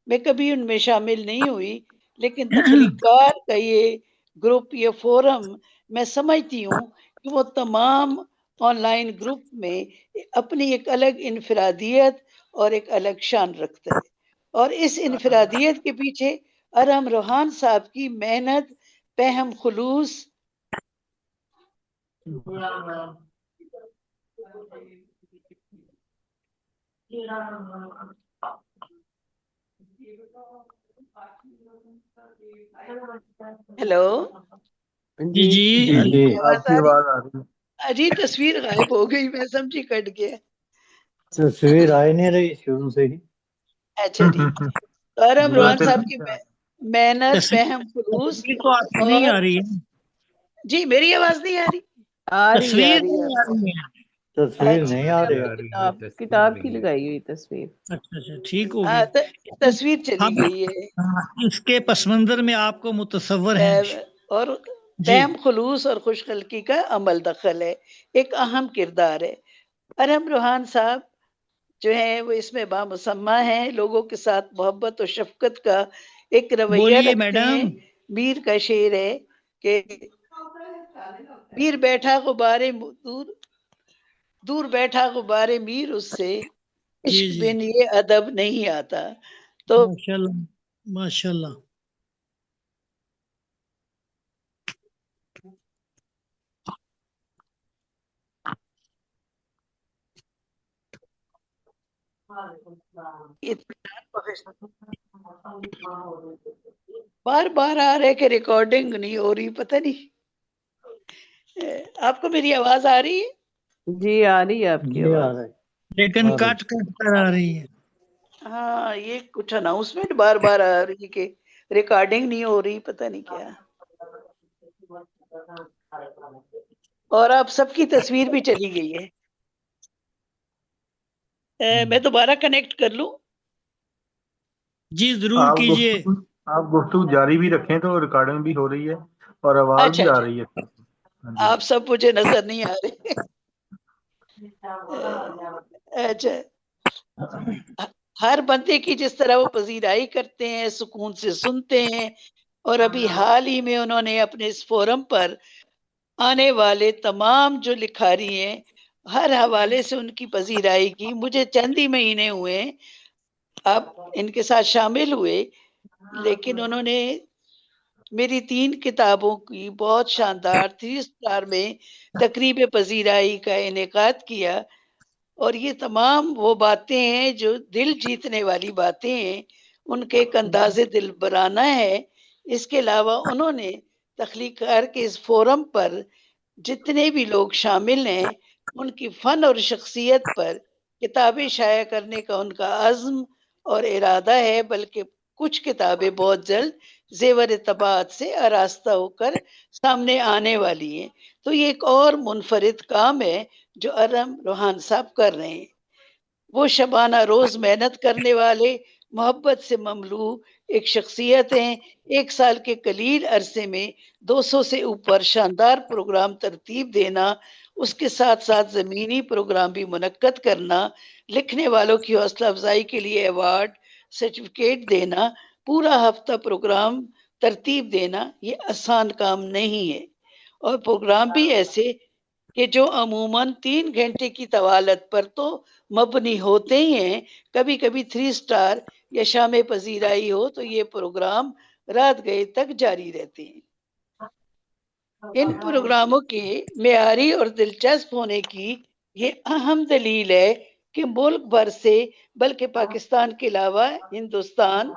S6: میں کبھی ان میں شامل نہیں ہوئی، لیکن تخلیقار کا یہ گروپ، یہ فورم، میں سمجھتی ہوں کہ وہ تمام آن لائن گروپ میں اپنی ایک الگ انفرادیت اور ایک الگ شان رکھتا ہے. اور اس انفرادیت کے پیچھے ارم روحان صاحب کی محنت، فہم، خلوص ہیلو،
S3: جی
S5: جی
S3: جی
S1: جی جی
S6: آواز
S1: آپ کی
S6: آ رہی؟
S1: آواز آ رہی ہے.
S6: جی تصویر غائب ہو گئی، میں سمجھی کٹ گیا.
S2: تصویر آئی نہیں رہی شروع سے ہی.
S6: اچھا ٹھیک. تو ارم
S1: ذرا
S6: روحان صاحب
S1: ترتیب
S6: کی
S1: سے آپ.
S6: محنت، فہم، خلوص.
S3: تصویر تو آپ کی نہیں
S6: اور
S3: آ رہی ہے.
S6: جی میری آواز نہیں آ رہی؟
S5: آ رہی
S3: تصویر
S5: ہے.
S3: نہیں آ رہی ہے.
S2: تصویر
S6: اچھا
S2: نہیں آ رہی.
S5: کتاب کی لگائی ہوئی تصویر.
S3: اچھا اچھا ٹھیک ہو گیا.
S6: تصویر چلی
S3: اب
S6: گئی ہے.
S3: اس کے پس منظر میں آپ کو متصور ہیں.
S6: اور
S3: جی
S6: فہم، خلوص اور خوش خلقی کا عمل دخل ہے، ایک اہم کردار ہے. ارم روحان صاحب جو ہیں وہ اس میں بامسمہ ہیں، لوگوں کے ساتھ محبت اور شفقت کا ایک رویہ
S3: بولیے
S6: رکھتے ہیں.
S3: میڈم.
S6: میر کا شعر ہے کہ میر بیٹھا غبارے دور، دور بیٹھا غبارے میر اس سے،
S3: جی
S6: عشق
S3: جی
S6: بن یہ ادب نہیں آتا. تو
S3: ماشاء اللہ ماشاء اللہ.
S6: بار بار آ رہے کہ ریکارڈنگ نہیں ہو رہی، پتہ نہیں. آپ کو میری آواز آ رہی ہے؟
S5: جی آ رہی ہے آپ کی
S2: جی آ
S5: آواز.
S2: رہا ہے
S3: لیکن
S2: آ رہی
S3: کٹ کٹ کر آ رہی ہے.
S6: ہاں یہ کچھ اناؤنسمنٹ بار بار آ رہی ہے کہ ریکارڈنگ نہیں ہو رہی، پتہ نہیں کیا. اور آپ سب کی تصویر بھی چلی گئی ہے. میں دوبارہ کنیکٹ کر لوں؟
S3: جی ضرور کیجئے.
S1: آپ گفتگو جاری بھی رکھیں تو ریکارڈنگ بھی ہو رہی ہے اور آواز
S6: اچھا
S1: بھی آ
S6: اچھا،
S1: رہی ہے.
S6: آپ سب مجھے نظر نہیں آ رہے. اچھا، ہر بندے کی جس طرح وہ پذیرائی کرتے ہیں، سکون سے سنتے ہیں، اور ابھی حال ہی میں انہوں نے اپنے اس فورم پر آنے والے تمام جو لکھاری ہیں ہر حوالے سے ان کی پذیرائی کی. مجھے چند ہی مہینے ہوئے آپ ان کے ساتھ شامل ہوئے، لیکن انہوں نے میری 3 کتابوں کی بہت شاندار 3 سٹار میں تقریب پذیرائی کا انعقاد کیا. اور یہ تمام وہ باتیں ہیں جو دل جیتنے والی باتیں ہیں، ان کے ایک انداز دل برانہ ہے. اس کے علاوہ انہوں نے تخلیق کار کے اس فورم پر جتنے بھی لوگ شامل ہیں ان کی فن اور شخصیت پر کتابیں شائع کرنے کا ان کا عزم اور ارادہ ہے، بلکہ کچھ کتابیں بہت جلد زیور طباعت سے آراستہ ہو کر سامنے آنے والی ہیں. تو یہ ایک اور منفرد کام ہے جو ارم روحان صاحب کر رہے ہیں. وہ شبانہ روز محنت کرنے والے، محبت سے مملو ایک شخصیت ہیں. 1 سال کے قلیل عرصے میں 200 سے اوپر شاندار پروگرام ترتیب دینا، اس کے ساتھ ساتھ زمینی پروگرام بھی منعقد کرنا، لکھنے والوں کی حوصلہ افزائی کے لیے ایوارڈ، سرٹیفکیٹ دینا، پورا ہفتہ پروگرام ترتیب دینا، یہ آسان کام نہیں ہے. اور پروگرام بھی ایسے کہ جو عموماً 3 گھنٹے کی طوالت پر تو مبنی ہوتے ہی ہیں. کبھی کبھی 3 سٹار یا شام پذیرائی ہو تو یہ پروگرام رات گئے تک جاری رہتے ہیں. ان پروگراموں کے معیاری اور دلچسپ ہونے کی یہ اہم دلیل ہے کہ ملک بھر سے، بلکہ پاکستان کے علاوہ ہندوستان،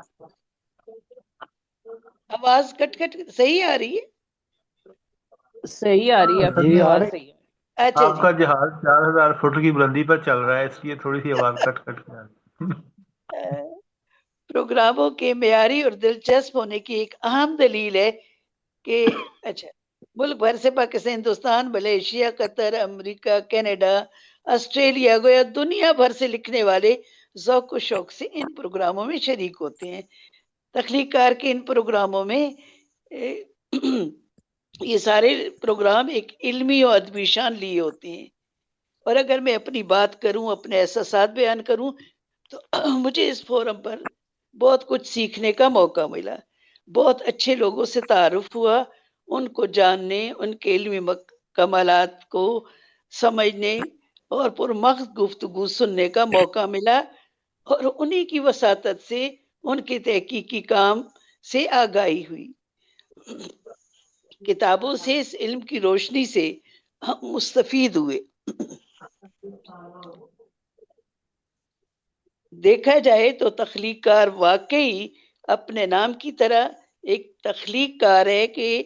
S6: آواز کٹ کٹ صحیح آ رہی ہے؟
S5: صحیح آ رہی ہے آپ کی
S2: جی آ
S5: آواز
S2: رہی
S5: صحیح.
S6: اچھا
S1: آپ
S6: جی.
S1: کا جہاز 4000 فٹ کی بلندی پر چل رہا ہے، اس لیے تھوڑی سی آواز کٹ کٹ کے آ رہی ہے.
S6: پروگراموں کے معیاری اور دلچسپ ہونے کی ایک اہم دلیل ہے کہ اچھا ملک بھر سے پاکستان، ہندوستان، ملیشیا، قطر، امریکہ، کینیڈا، آسٹریلیا، گویا دنیا بھر سے لکھنے والے ذوق و شوق سے ان پروگراموں میں شریک ہوتے ہیں. تخلیق کار کے ان پروگراموں میں یہ سارے پروگرام ایک علمی اور ادبی شان لیے ہوتے ہیں. اور اگر میں اپنی بات کروں، اپنے احساسات بیان کروں، تو مجھے اس فورم پر بہت کچھ سیکھنے کا موقع ملا. بہت اچھے لوگوں سے تعارف ہوا، ان کو جاننے، ان کے علمی کمالات کو سمجھنے اور پرمغز گفتگو سننے کا موقع ملا. اور انہی کی وساطت سے ان کے تحقیقی کام سے آگاہی ہوئی. کتابوں سے، اس علم کی روشنی سے ہم مستفید ہوئے. دیکھا جائے تو تخلیق کار واقعی اپنے نام کی طرح ایک تخلیق کار ہے، کہ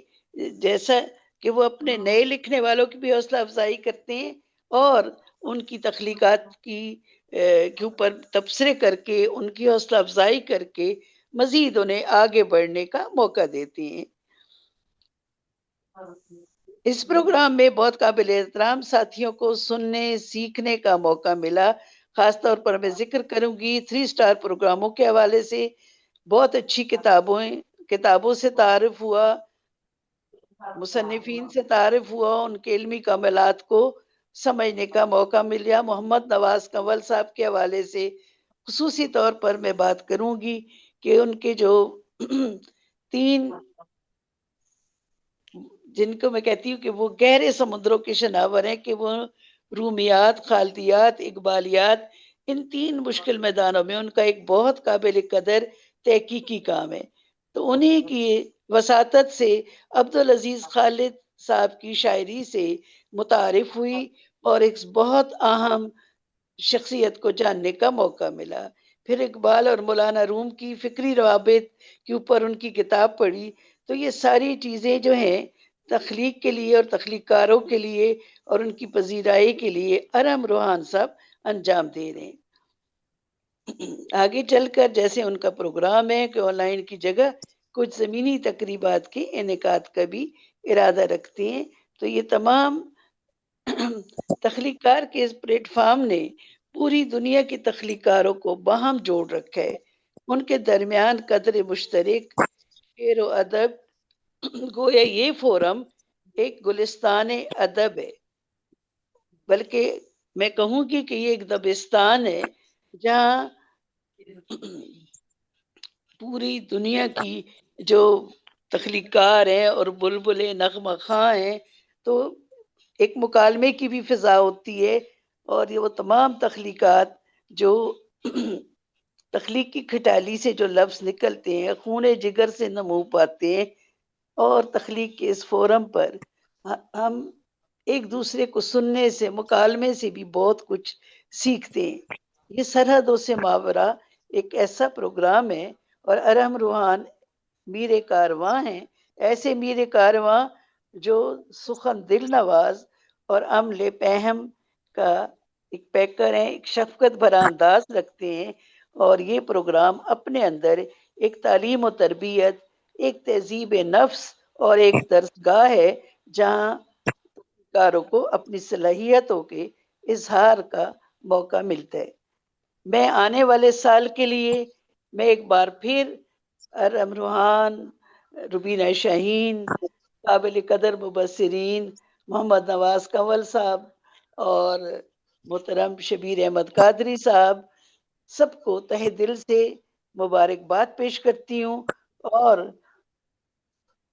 S6: جیسا کہ وہ اپنے نئے لکھنے والوں کی بھی حوصلہ افزائی کرتے ہیں اور ان کی تخلیقات کی کے اوپر تبصرے کر کے، ان کی حوصلہ افزائی کر کے مزید انہیں آگے بڑھنے کا موقع دیتے ہیں. اس پروگرام میں بہت قابل احترام ساتھیوں کو سننے، سیکھنے کا موقع ملا. خاص طور پر میں ذکر کروں گی 3 سٹار پروگراموں کے حوالے سے بہت اچھی کتابوں سے تعارف ہوا، مصنفین سے تعارف ہوا، ان کے علمی کمالات کو سمجھنے کا موقع ملا. محمد نواز کنول صاحب کے حوالے سے خصوصی طور پر میں بات کروں گی کہ ان کے جو 3 جن کو میں کہتی ہوں کہ وہ گہرے سمندروں کے شناور ہیں، کہ وہ رومیات، خالدیات، اقبالیات، ان 3 مشکل میدانوں میں ان کا ایک بہت قابل قدر تحقیقی کام ہے. تو انہی کی وساطت سے عبدالعزیز خالد صاحب کی شاعری سے متعارف ہوئی اور ایک بہت اہم شخصیت کو جاننے کا موقع ملا. پھر اقبال اور مولانا روم کی فکری روابط کے اوپر ان کی کتاب پڑھی. تو یہ ساری چیزیں جو ہیں تخلیق کے لیے اور تخلیق کاروں کے لیے اور ان کی پذیرائی کے لیے ارحم روحان صاحب انجام دے رہے ہیں۔ آگے چل کر جیسے ان کا پروگرام ہے کہ آن لائن کی جگہ کچھ زمینی تقریبات کے انعقاد کا بھی ارادہ رکھتے ہیں، تو یہ تمام تخلیق کار کے اس پلیٹ فارم نے پوری دنیا کی تخلیق کاروں کو باہم جوڑ رکھا ہے۔ ان کے درمیان قدر مشترک شعر و ادب، گویا یہ فورم ایک گلستان ادب ہے، بلکہ میں کہوں گی کہ یہ ایک دبستان ہے جہاں پوری دنیا کی جو تخلیق کار ہیں اور بلبلیں نغمہ خواں ہیں، تو ایک مکالمے کی بھی فضا ہوتی ہے، اور یہ وہ تمام تخلیقات جو تخلیق کی کھٹالی سے جو لفظ نکلتے ہیں، خون جگر سے نمو پاتے ہیں، اور تخلیق کے اس فورم پر ہم ایک دوسرے کو سننے سے، مکالمے سے بھی بہت کچھ سیکھتے ہیں۔ یہ سرحدوں سے ماورا ایک ایسا پروگرام ہے، اور ارحم روحان میر کارواں ہیں، ایسے میر کارواں جو سخن دل نواز اور عمل پہم کا ایک پیکر ہیں، ایک شفقت بھرا انداز رکھتے ہیں، اور یہ پروگرام اپنے اندر ایک تعلیم و تربیت، ایک تہذیب نفس اور ایک درسگاہ ہے جہاں کاروں کو اپنی صلاحیتوں کے اظہار کا موقع ملتا ہے۔ میں آنے والے سال کے لیے میں ایک بار پھر ارحم روحان، روبینہ شاہین، قابل قدر مبصرین محمد نواز کنول صاحب اور محترم شبیر احمد قادری صاحب، سب کو تہہ دل سے مبارکباد پیش کرتی ہوں، اور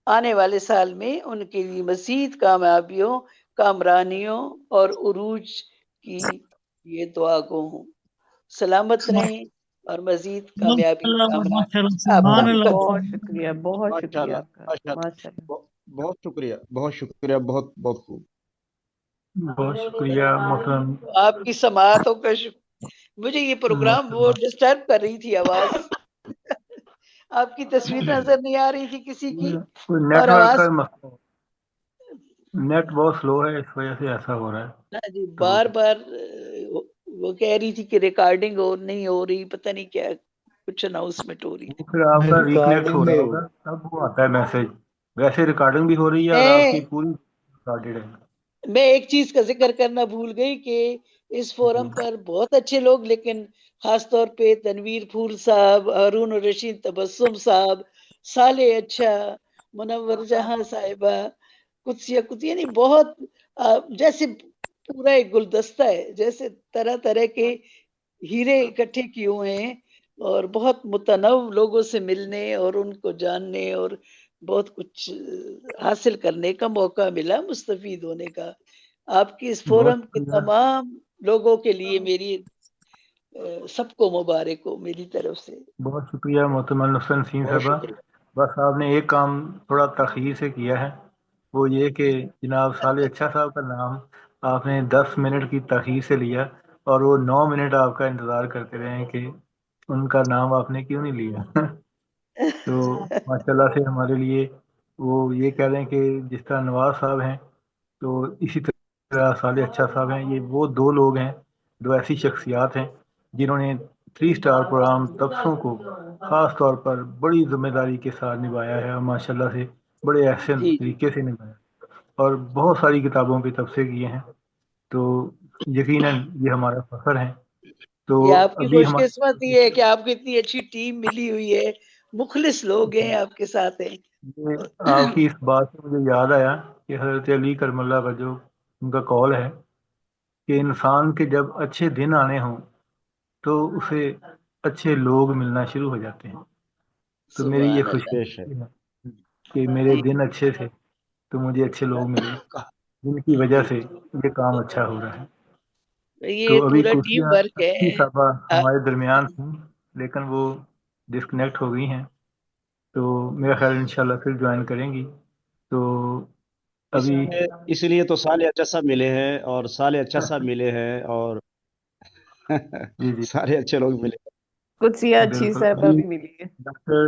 S6: آنے والے سال میں ان کے لیے مزید کامیابیوں، کامرانیوں اور عروج کی یہ دعا گو ہوں۔ سلامت رہیں اور مزید کامیابی آپ
S3: سبحان
S6: کا
S3: اللہ،
S5: بہت شکریہ، بہت
S4: ماشاء
S5: شکریہ
S4: اللہ،
S5: آپ کا،
S4: ماشاء اللہ،
S5: ماشاء اللہ۔
S4: بہت شکریہ، بہت شکریہ، بہت بہت خوب۔
S1: بہت شکریہ محترم۔
S6: آپ کی سماعتوں کا مجھے یہ پروگرام وہ ڈسٹرب کر رہی تھی آواز، آپ کی تصویر نظر نہیں آ رہی تھی کسی کی، اور
S1: نیٹ ورک
S6: آواز
S1: کا مسئلہ، نیٹ بہت سلو ہے، اس وجہ سے ایسا ہو رہا ہے۔
S6: ہاں جی، بار بار وہ کہہ رہی تھی کہ ریکارڈنگ نہیں ہو رہی، پتہ نہیں کیا کچھ اناؤنسمنٹ ہو رہی
S1: وہ پھر آپ کا ریکنیکٹ ہو
S2: ریکارڈنگ
S1: رہا
S2: میں
S1: ہوگا تب وہ آتا ہے میسج، ویسے ریکارڈنگ بھی ہو رہی ہے اور آپ کی پوری ریکارڈڈ ہے۔
S6: میں ایک چیز کا ذکر کرنا بھول گئی کہ اس فورم پر بہت اچھے لوگ، لیکن خاص طور پہ تنویر پھول صاحب، ہارون الرشید تبسم صاحب، صالح اچھا، منور جہاں صاحبہ، قدسیہ یعنی بہت جیسے پورا ایک گلدستہ ہے، جیسے طرح طرح کے ہیرے اکٹھے کیے ہوئے ہیں، اور بہت متنوع لوگوں سے ملنے اور ان کو جاننے اور بہت کچھ حاصل کرنے کا موقع ملا، مستفید ہونے کا۔ آپ کی اس
S1: بہت
S6: فورم کے
S1: شکریہ،
S6: تمام لوگوں کے لیے میری سب کو مبارک ہو میری طرف سے۔
S1: بہت شکریہ محترمہ نسرین نسیم
S6: بہت
S1: صاحبہ۔
S6: شکریہ۔
S1: بس آپ نے ایک کام تھوڑا تاخیر سے کیا ہے، وہ یہ کہ جناب صالح اچھا صاحب کا نام آپ نے 10 منٹ کی تاخیر سے لیا، اور وہ 9 منٹ آپ کا انتظار کرتے رہے کہ ان کا نام آپ نے کیوں نہیں لیا۔ تو ماشاءاللہ سے ہمارے لیے وہ یہ کہہ رہے ہیں کہ جس طرح نواز صاحب ہیں تو اسی طرح صالح اچھا صاحب ہیں، یہ وہ دو لوگ ہیں، دو ایسی شخصیات ہیں جنہوں نے 3 اسٹار پروگرام تبسوں کو خاص طور پر بڑی ذمہ داری کے ساتھ نبھایا ہے، اور ماشاءاللہ سے بڑے احسن
S6: جی
S1: طریقے سے نبھایا، اور بہت ساری کتابوں پہ تبصرے کیے ہیں، تو یقیناً یہ ہمارا فخر ہے۔ تو
S6: یہ آپ کی
S1: ابھی
S6: خوش
S1: ہمارے
S6: قسمتی ہے کہ آپ کو اتنی اچھی ٹیم ملی ہوئی ہے، مخلص لوگ ہیں آپ کے ساتھ ہیں۔
S1: آپ کی اس بات سے مجھے یاد آیا کہ حضرت علی کرم اللہ کا جو ان کا قول ہے کہ انسان کے جب اچھے دن آنے ہوں تو اسے اچھے لوگ ملنا شروع ہو جاتے ہیں، تو میری یہ
S6: سبحان
S1: خوش
S6: اللہ۔
S4: بے شک،
S1: ہے کہ میرے دن اچھے تھے تو مجھے اچھے لوگ ملے جن کی وجہ سے یہ کام اچھا ہو رہا ہے۔
S6: یہ
S1: تو ابھی
S6: پورا ٹیم
S1: کرسیاں
S6: ورک
S1: اچھی
S6: ہے۔
S1: صاحبہ ہمارے درمیان تھیں لیکن وہ ڈسکنیکٹ ہو گئی ہیں، تو میرا خیال انشاءاللہ پھر جوائن کریں گی۔ تو ابھی
S4: اسی لیے تو صالح اچھا صاحب ملے ہیں، اور صالح اچھا صاحب ملے ہیں، اور
S1: جی جی
S4: سارے اچھے لوگ ملے ہیں۔
S5: قدسیہ اچھی
S1: بالکل،
S5: صاحبہ
S1: ابھی
S5: بھی ملی ہے۔
S1: ڈاکٹر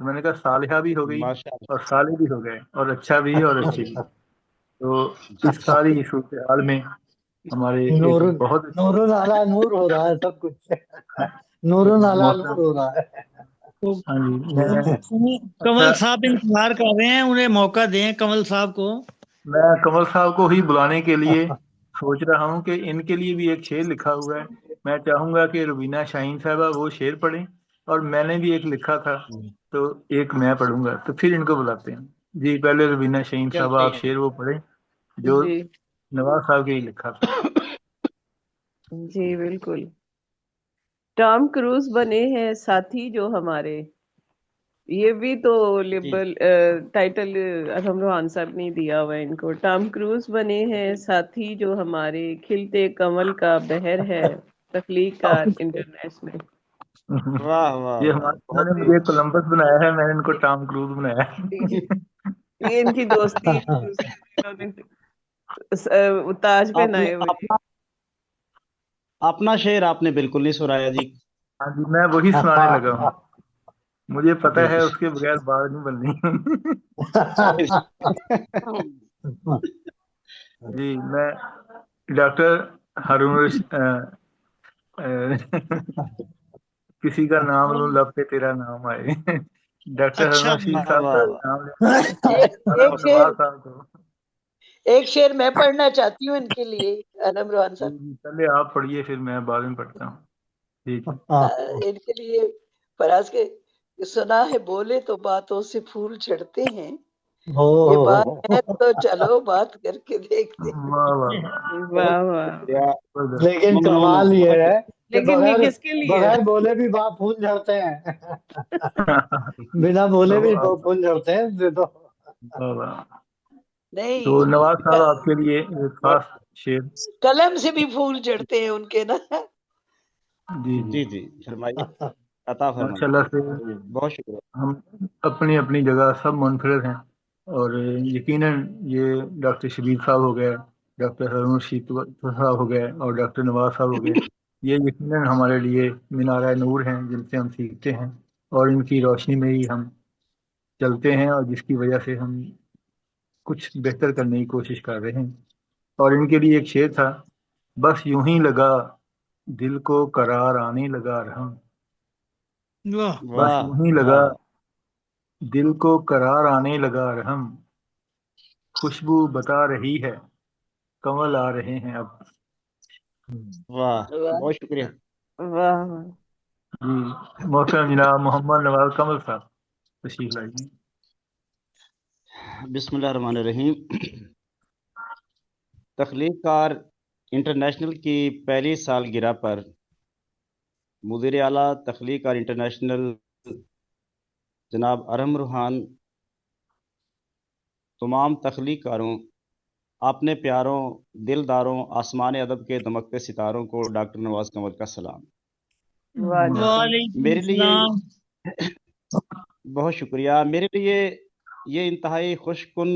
S1: تو میں نے کہا صالحہ بھی ہو گئی
S4: ماشاء
S1: اور صالح بھی ہو گئے اور اچھا بھی اور اچھی بھی. تو اس ساری صورتحال میں ہمارے
S2: نور
S1: ایک بہت
S2: نور نالا نور ہو رہا ہے سب کچھ. نور نالا نور ہو رہا ہے.
S3: تو
S1: ہاں جی میں
S3: کنول صاحب انتظار کر رہے ہیں, انہیں موقع دیں کنول صاحب کو.
S1: میں کنول صاحب کو ہی بلانے کے لیے سوچ رہا ہوں کہ ان کے لیے بھی ایک شعر لکھا ہوا ہے. میں چاہوں گا کہ روبینہ شاہین صاحبہ وہ شعر پڑھیں, اور میں نے بھی ایک لکھا تھا تو ایک میں پڑھوں گا, تو پھر ان کو بلاتے ہیں. جی پہلے روبینہ شاہین صاحبہ آپ شعر وہ پڑھیں جو
S5: جی
S1: نواز صاحب کے ہی لکھا تھا.
S5: جی بالکل. ٹام کروز بنے ہیں ساتھی جو ہمارے, یہ بھی تو لیبل ٹائٹل ارحم روحان صاحب نے دیا ہوا ہے ان کو. ٹام کروز بنے ہیں ساتھی جو ہمارے, کھلتے کمل کا بہر ہے تخلیق کار انٹرنیشنل.
S4: واہ واہ
S1: یہ
S4: واہ,
S1: انہوں نے مجھے کولمبس بنایا ہے, میں نے ان کو ٹام کروز بنایا ہے.
S5: یہ ان کی دوستی ہے, انہوں نے تاج پہنائے ہوئے.
S4: اپنا شعر آپ نے بالکل نہیں سنایا جی.
S1: ہاں جی میں وہی سنانے لگا ہوں, مجھے پتا ہے
S4: جی
S1: اس کے بغیر بات نہیں بننی. جی میں ڈاکٹر ہارون کسی کا نام لوں لب پہ تیرا نام آئے. ڈاکٹر ہارون
S3: اچھا
S1: رشید
S4: واہ
S1: صاحب
S4: واہ
S1: کا
S4: واہ.
S1: نام لیں اور
S6: ایک
S1: اب
S6: شعر
S1: نواز صاحب کو.
S6: ایک شعر میں پڑھنا چاہتی ہوں ان کے لیے ارحم روحان
S1: جی
S6: صاحب.
S1: جی پہلے آپ پڑھیے پھر میں بعد میں پڑھتا ہوں. جی جی
S6: ان کے لیے فراز کے سنا ہے بولے تو باتوں سے پھول چڑھتے ہیں, یہ بات ہے تو چلو بات کر کے دیکھتے ہیں.
S1: واہ واہ
S5: واہ واہ.
S1: واہ.
S2: لیکن
S4: ممنون
S2: کمال یہ ہے کہ
S5: لیکن یہ کس کے لیے ہے؟
S2: بغیر بولے بھی وہاں پھول جھڑتے ہیں. بنا بولے بھی پھول جھڑتے ہیں. تو
S1: واہ واہ. تو
S6: نہیں,
S1: نواز صاحب آپ کے لیے ایک خاص شعر.
S6: قلم سے بھی پھول چڑھتے ہیں ان کے نا.
S1: جی جی
S4: جی جی فرمائیے, عطا فرمائیے.
S1: ماشاء اللہ سے
S4: بہت شکریہ.
S1: ہم اپنی اپنی جگہ سب منفرد ہیں, اور یقیناً یہ ڈاکٹر شبیر صاحب ہو گئے, ڈاکٹر ہارون رشید صاحب ہو گئے, اور ڈاکٹر نواز صاحب ہو گئے. یہ یقیناً ہمارے لیے مینارہ نور ہیں جن سے ہم سیکھتے ہیں, اور ان کی روشنی میں ہی ہم چلتے ہیں, اور جس کی وجہ سے ہم کچھ بہتر کرنے کی کوشش کر رہے ہیں. اور ان کے لیے ایک شعر تھا, بس یوں ہی لگا دل کو قرار آنے لگا رحم.
S3: واہ.
S1: بس
S4: واہ
S1: یوں ہی لگا
S4: واہ
S1: دل کو قرار آنے لگا رحم, خوشبو بتا رہی ہے کنول آ رہے ہیں اب.
S4: واہ, بہت شکریہ.
S5: واہ واہ.
S1: جی محترم جناب محمد نواز کنول صاحب تشریف لائیے.
S4: بسم اللہ الرحمن الرحیم. تخلیق کار انٹرنیشنل کی پہلی سالگرہ پر مدیر اعلیٰ تخلیق کار انٹرنیشنل جناب ارحم روحان تمام تخلیق کاروں, اپنے پیاروں, دلداروں, آسمان ادب کے دمکتے ستاروں کو ڈاکٹر نواز کنول کا سلام.
S3: وعلیکم
S4: میرے لیے
S3: السلام.
S4: بہت شکریہ. میرے لیے یہ انتہائی خوش کن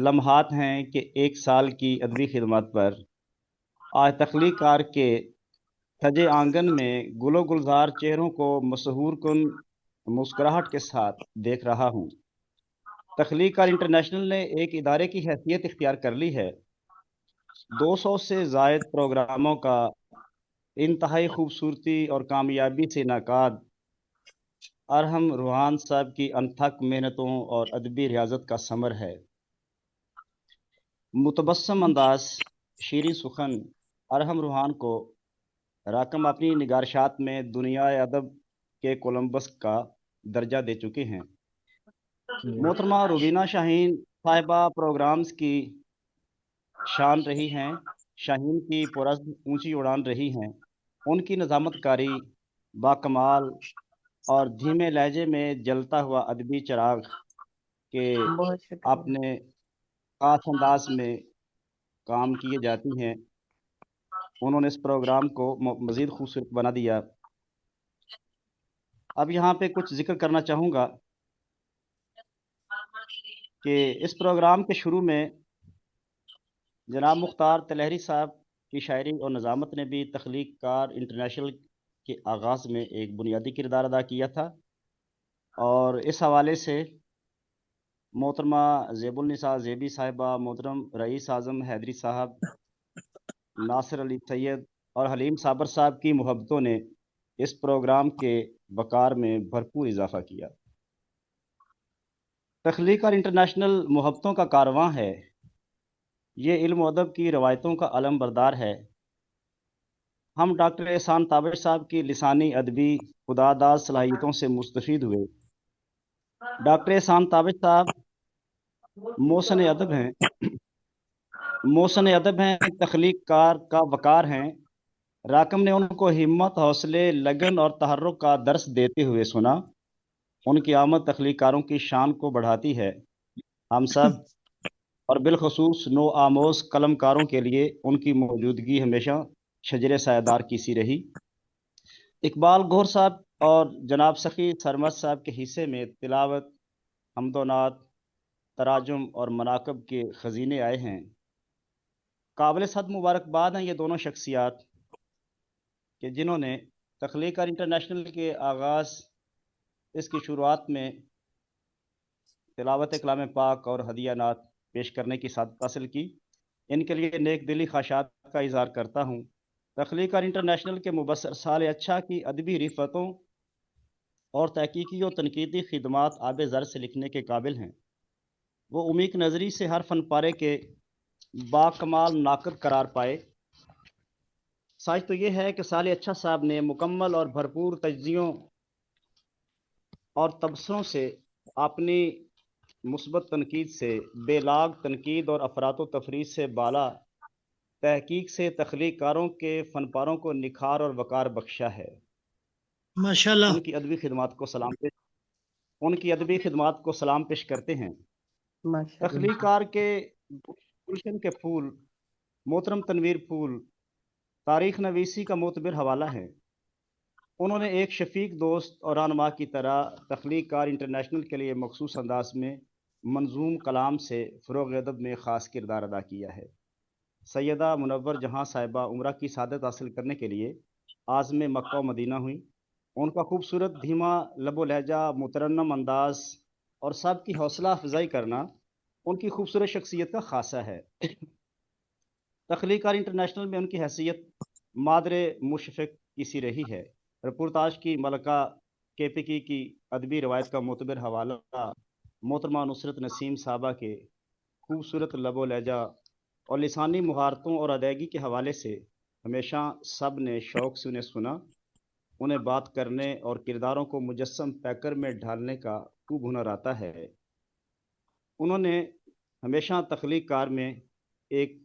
S4: لمحات ہیں کہ ایک سال کی ادبی خدمات پر آج تخلیق کار کے سجے آنگن میں گل و گلزار چہروں کو مسحور کن مسکراہٹ کے ساتھ دیکھ رہا ہوں. تخلیق کار انٹرنیشنل نے ایک ادارے کی حیثیت اختیار کر لی ہے. 200 سے زائد پروگراموں کا انتہائی خوبصورتی اور کامیابی سے انعقاد ارحم روحان صاحب کی انتھک محنتوں اور ادبی ریاضت کا ثمر ہے. متبسم انداز, شیریں سخن ارحم روحان کو راکم اپنی نگارشات میں دنیا ادب کے کولمبس کا درجہ دے چکے ہیں. محترمہ روبینہ شاہین صاحبہ پروگرامز کی شان رہی ہیں, شاہین کی پرعزم اونچی اڑان رہی ہیں. ان کی نظامت کاری, باکمال اور دھیمے لہجے میں جلتا ہوا ادبی چراغ کے
S5: بہت شکریہ.
S4: اپنے خاص انداز میں کام کیے جاتی ہیں. انہوں نے اس پروگرام کو مزید خوبصورت بنا دیا. اب یہاں پہ کچھ ذکر کرنا چاہوں گا کہ اس پروگرام کے شروع میں جناب مختار تلہری صاحب کی شاعری اور نظامت نے بھی تخلیق کار انٹرنیشنل کے آغاز میں ایک بنیادی کردار ادا کیا تھا. اور اس حوالے سے محترمہ زیب النساء زیبی صاحبہ، محترم رئیس اعظم حیدری صاحب، ناصر علی سید اور حلیم صابر صاحب کی محبتوں نے اس پروگرام کے وقار میں بھرپور اضافہ کیا۔ تخلیق اور انٹرنیشنل محبتوں کا کارواں ہے، یہ علم و ادب کی روایتوں کا علم بردار ہے۔ ہم ڈاکٹر احسان تابش صاحب کی لسانی ادبی خداداد صلاحیتوں سے مستفید ہوئے۔ ڈاکٹر احسان تابش صاحب محسن ادب ہیں، تخلیق کار کا وقار ہیں۔ راکم نے ان کو ہمت، حوصلے، لگن اور تحرک کا درس دیتے ہوئے سنا۔ ان کی آمد تخلیق کاروں کی شان کو بڑھاتی ہے۔ ہم سب اور بالخصوص نو آموز قلم کاروں کے لیے ان کی موجودگی ہمیشہ شجر سایہدار کی سی رہی۔ اقبال گوہر صاحب اور جناب سخی سرمد صاحب کے حصے میں تلاوت، حمد و نعت، تراجم اور مناقب کے خزینے آئے ہیں۔ قابل صد مبارکباد ہیں یہ دونوں شخصیات کہ جنہوں نے تخلیق اور انٹرنیشنل کے آغاز، اس کی شروعات میں تلاوت کلام پاک اور ہدیہ نعت پیش کرنے کی سعادت حاصل کی۔ ان کے لیے نیک دلی خواہشات کا اظہار کرتا ہوں۔ تخلیق اور انٹرنیشنل کے مبصر سال اچھا کی ادبی رفتوں اور تحقیقی و تنقیدی خدمات آب زر سے لکھنے کے قابل ہیں۔ وہ عمیق نظری سے ہر فن پارے کے باکمال ناقد قرار پائے۔ سچ تو یہ ہے کہ سال اچھا صاحب نے مکمل اور بھرپور تجزیوں اور تبصروں سے، اپنی مثبت تنقید سے، بے لاگ تنقید اور افراط و تفریح سے بالا تحقیق سے تخلیق کاروں کے فن پاروں کو نکھار اور وقار بخشا ہے۔
S3: ماشاءاللہ۔
S4: ان کی ادبی خدمات کو سلام پیش کرتے ہیں۔
S5: ماشاءاللہ۔
S4: تخلیق کار کے گلشن کے پھول محترم تنویر پھول تاریخ نویسی کا معتبر حوالہ ہیں۔ انہوں نے ایک شفیق دوست اور رہنما کی طرح تخلیق کار انٹرنیشنل کے لیے مخصوص انداز میں منظوم کلام سے فروغ ادب میں خاص کردار ادا کیا ہے۔ سیدہ منور جہاں صاحبہ عمرہ کی سعادت حاصل کرنے کے لیے عازم مکہ و مدینہ ہوئیں۔ ان کا خوبصورت دھیما لب و لہجہ، مترنم انداز اور سب کی حوصلہ افزائی کرنا ان کی خوبصورت شخصیت کا خاصہ ہے۔ تخلیق کار انٹرنیشنل میں ان کی حیثیت مادر مشفق کی سی رہی ہے۔ رپورتاج کی ملکہ KPK کی ادبی روایت کا معتبر حوالہ محترمہ نصرت نسیم صاحبہ کے خوبصورت لب و لہجہ اور لسانی مہارتوں اور ادائیگی کے حوالے سے ہمیشہ سب نے شوق سے انہیں سنا۔ انہیں بات کرنے اور کرداروں کو مجسم پیکر میں ڈھالنے کا خوب ہنر آتا ہے۔ انہوں نے ہمیشہ تخلیق کار میں ایک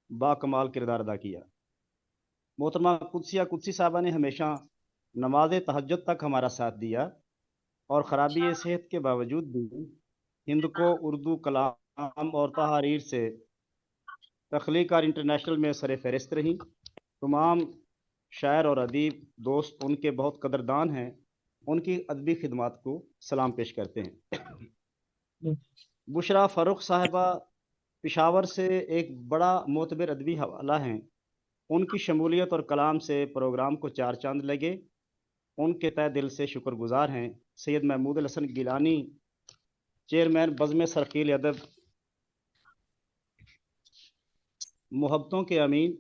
S4: باکمال کردار ادا کیا۔ محترمہ قدسیہ قدسی صاحبہ نے ہمیشہ نماز تہجد تک ہمارا ساتھ دیا اور خرابی صحت کے باوجود بھی ہند کو اردو کلام اور تحاریر سے تخلیق کار انٹرنیشنل میں سر فہرست رہیں۔ تمام شاعر اور ادیب دوست ان کے بہت قدردان ہیں، ان کی ادبی خدمات کو سلام پیش کرتے ہیں۔ بشرا فاروق صاحبہ پشاور سے ایک بڑا معتبر ادبی حوالہ ہیں۔ ان کی شمولیت اور کلام سے پروگرام کو چار چاند لگے۔ ان کے تہ دل سے شکر گزار ہیں۔ سید محمود الحسن گیلانی چیئرمین بزم سرخیل ادب محبتوں کے امین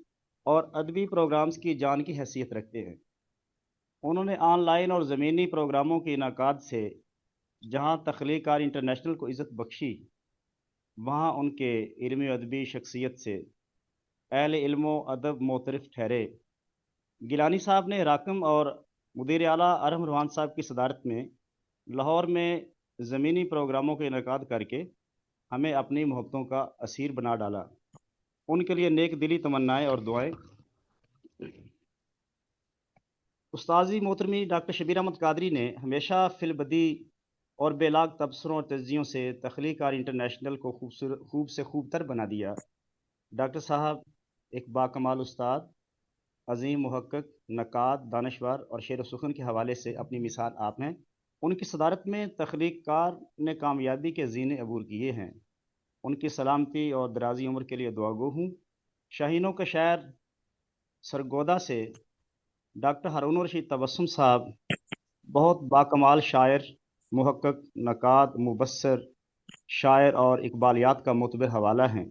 S4: اور ادبی پروگرامز کی جان کی حیثیت رکھتے ہیں۔ انہوں نے آن لائن اور زمینی پروگراموں کے انعقاد سے جہاں تخلیق کار انٹرنیشنل کو عزت بخشی، وہاں ان کے علمی و ادبی شخصیت سے اہل علم و ادب معترف ٹھہرے۔ گیلانی صاحب نے راکم اور مدیر اعلیٰ ارحم روحان صاحب کی صدارت میں لاہور میں زمینی پروگراموں کا انعقاد کر کے ہمیں اپنی محبتوں کا اسیر بنا ڈالا۔ ان کے لیے نیک دلی تمنائیں اور دعائیں۔ استاذی محترمی ڈاکٹر شبیر احمد قادری نے ہمیشہ فی البدی اور بے لاگ تبصروں اور تجزیوں سے تخلیق کار انٹرنیشنل کو خوب سے خوب تر بنا دیا۔ ڈاکٹر صاحب ایک باکمال استاد، عظیم محقق، نقاد، دانشور اور شعر و سخن کے حوالے سے اپنی مثال آپ ہیں۔ ان کی صدارت میں تخلیق کار نے کامیابی کے زینے عبور کیے ہیں۔ ان کی سلامتی اور درازی عمر کے لیے دعا گو ہوں۔ شاہینوں کے شاعر سرگودا سے ڈاکٹر ہارون رشید تبسم صاحب بہت باکمال شاعر محقق، نقاد، مبصر، شاعر اور اقبالیات کا معتبر حوالہ ہیں۔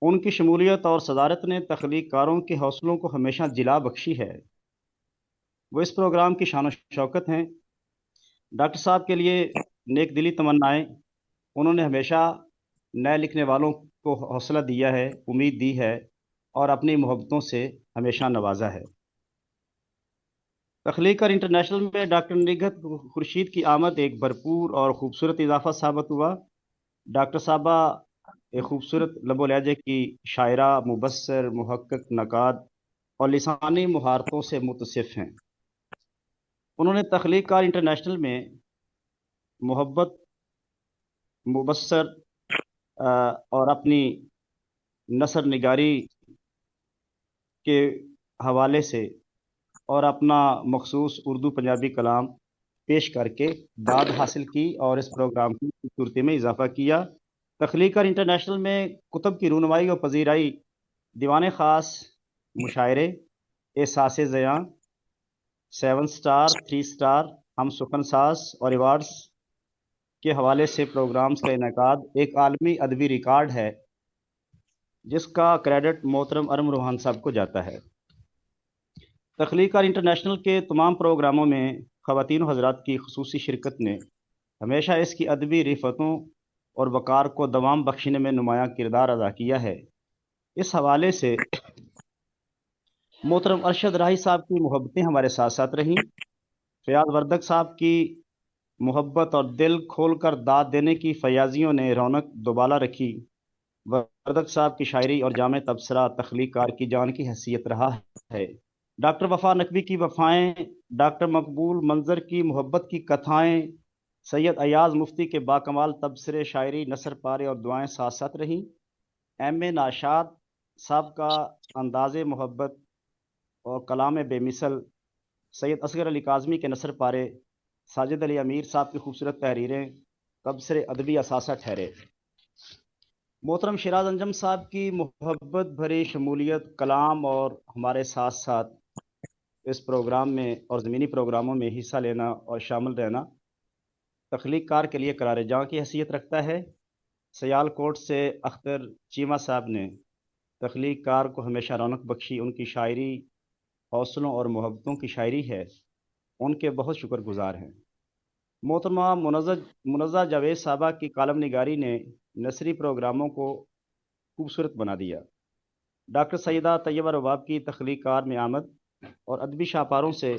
S4: ان کی شمولیت اور صدارت نے تخلیق کاروں کے حوصلوں کو ہمیشہ جلا بخشی ہے۔ وہ اس پروگرام کی شان و شوکت ہیں۔ ڈاکٹر صاحب کے لیے نیک دلی تمنائیں۔ انہوں نے ہمیشہ نئے لکھنے والوں کو حوصلہ دیا ہے، امید دی ہے اور اپنی محبتوں سے ہمیشہ نوازا ہے۔ تخلیق کار انٹرنیشنل میں ڈاکٹر نگہت خورشید کی آمد ایک بھرپور اور خوبصورت اضافہ ثابت ہوا۔ ڈاکٹر صاحبہ ایک خوبصورت لب و لہجے کی شاعرہ، مبصر، محقق، نقاد اور لسانی مہارتوں سے متصف ہیں۔ انہوں نے تخلیق کار انٹرنیشنل میں محبت، مبصر اور اپنی نثر نگاری کے حوالے سے اور اپنا مخصوص اردو پنجابی کلام پیش کر کے داد حاصل کی اور اس پروگرام کی خوبصورتی میں اضافہ کیا۔ تخلیق کار انٹرنیشنل میں کتب کی رونمائی و پذیرائی، دیوان خاص، مشاعرے، احساس زیاں، 7 سٹار، 3 سٹار، ہم سخن ساز اور ایوارڈز کے حوالے سے پروگرامز کا انعقاد ایک عالمی ادبی ریکارڈ ہے، جس کا کریڈٹ محترم ارم روحان صاحب کو جاتا ہے۔ تخلیق کار انٹرنیشنل کے تمام پروگراموں میں خواتین و حضرات کی خصوصی شرکت نے ہمیشہ اس کی ادبی رفتوں اور وقار کو دوام بخشنے میں نمایاں کردار ادا کیا ہے۔ اس حوالے سے محترم ارشد راہی صاحب کی محبتیں ہمارے ساتھ ساتھ رہیں۔ فیاض وردک صاحب کی محبت اور دل کھول کر داد دینے کی فیاضیوں نے رونق دوبالا رکھی۔ وردک صاحب کی شاعری اور جامع تبصرہ تخلیق کار کی جان کی حیثیت رہا ہے۔ ڈاکٹر وفا نقوی کی وفائیں، ڈاکٹر مقبول منظر کی محبت کی کتھائیں، سید ایاز مفتی کے باکمال تبصرے، شاعری، نثر پارے اور دعائیں ساتھ ساتھ رہیں۔ ایم اے ناشاد صاحب کا انداز محبت اور کلام بے مثل، سید اصغر علی کاظمی کے نثر پارے، ساجد علی امیر صاحب کی خوبصورت تحریریں تبصرے ادبی اثاثہ ٹھہرے۔ محترم شیراز انجم صاحب کی محبت بھری شمولیت، کلام اور ہمارے ساتھ ساتھ اس پروگرام میں اور زمینی پروگراموں میں حصہ لینا اور شامل رہنا تخلیق کار کے لیے قرار جاں کی حیثیت رکھتا ہے۔ سیال کوٹ سے اختر چیمہ صاحب نے تخلیق کار کو ہمیشہ رونق بخشی۔ ان کی شاعری حوصلوں اور محبتوں کی شاعری ہے، ان کے بہت شکر گزار ہیں۔ محترمہ منزہ جاوید صاحبہ کی کالم نگاری نے نثری پروگراموں کو خوبصورت بنا دیا۔ ڈاکٹر سیدہ طیبہ رباب کی تخلیق کار میں آمد اور ادبی شاہکاروں سے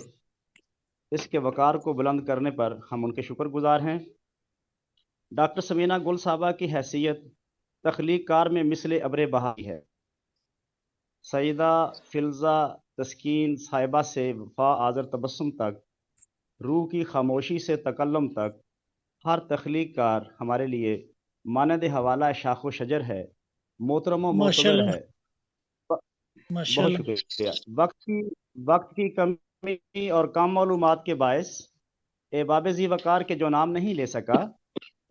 S4: اس کے وقار کو بلند کرنے پر ہم ان کے شکر گزار ہیں۔ ڈاکٹر سمینہ گل صاحبہ کی حیثیت تخلیق کار میں مثل ابر بہار ہے۔ سیدہ فلزہ تسکین صاحبہ سے وفا آذر تبسم تک، روح کی خاموشی سے تکلم تک، ہر تخلیق کار ہمارے لیے مانند حوالہ شاخ و شجر ہے، محترم و معتبر ہے۔ بہت شکریہ۔ وقت کی کمی اور کم معلومات کے باعث احباب ذی وقار کے جو نام نہیں لے سکا،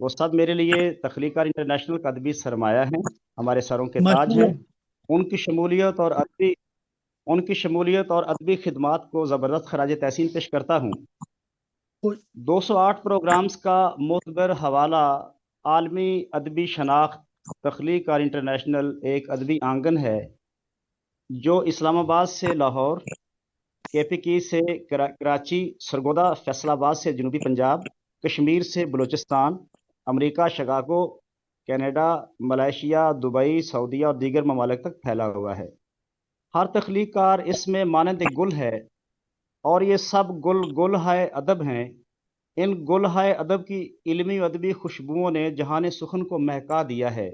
S4: وہ سب میرے لیے تخلیق کار انٹرنیشنل کا ادبی سرمایہ ہیں، ہمارے سروں کے تاج ہیں۔ ان کی شمولیت اور ادبی خدمات کو زبردست خراج تحسین پیش کرتا ہوں۔ 208 پروگرامز کا معتبر حوالہ عالمی ادبی شناخت تخلیق کار انٹرنیشنل ایک ادبی آنگن ہے جو اسلام آباد سے لاہور، کے پی کی سے کراچی، سرگودا فیصل آباد سے جنوبی پنجاب، کشمیر سے بلوچستان، امریکہ، شکاگو، کینیڈا، ملائیشیا، دبئی، سعودیہ اور دیگر ممالک تک پھیلا ہوا ہے۔ ہر تخلیق کار اس میں مانند گل ہے اور یہ سب گل ہے ادب ہیں۔ ان گل ہے ادب کی علمی و ادبی خوشبوؤں نے جہان سخن کو مہکا دیا ہے،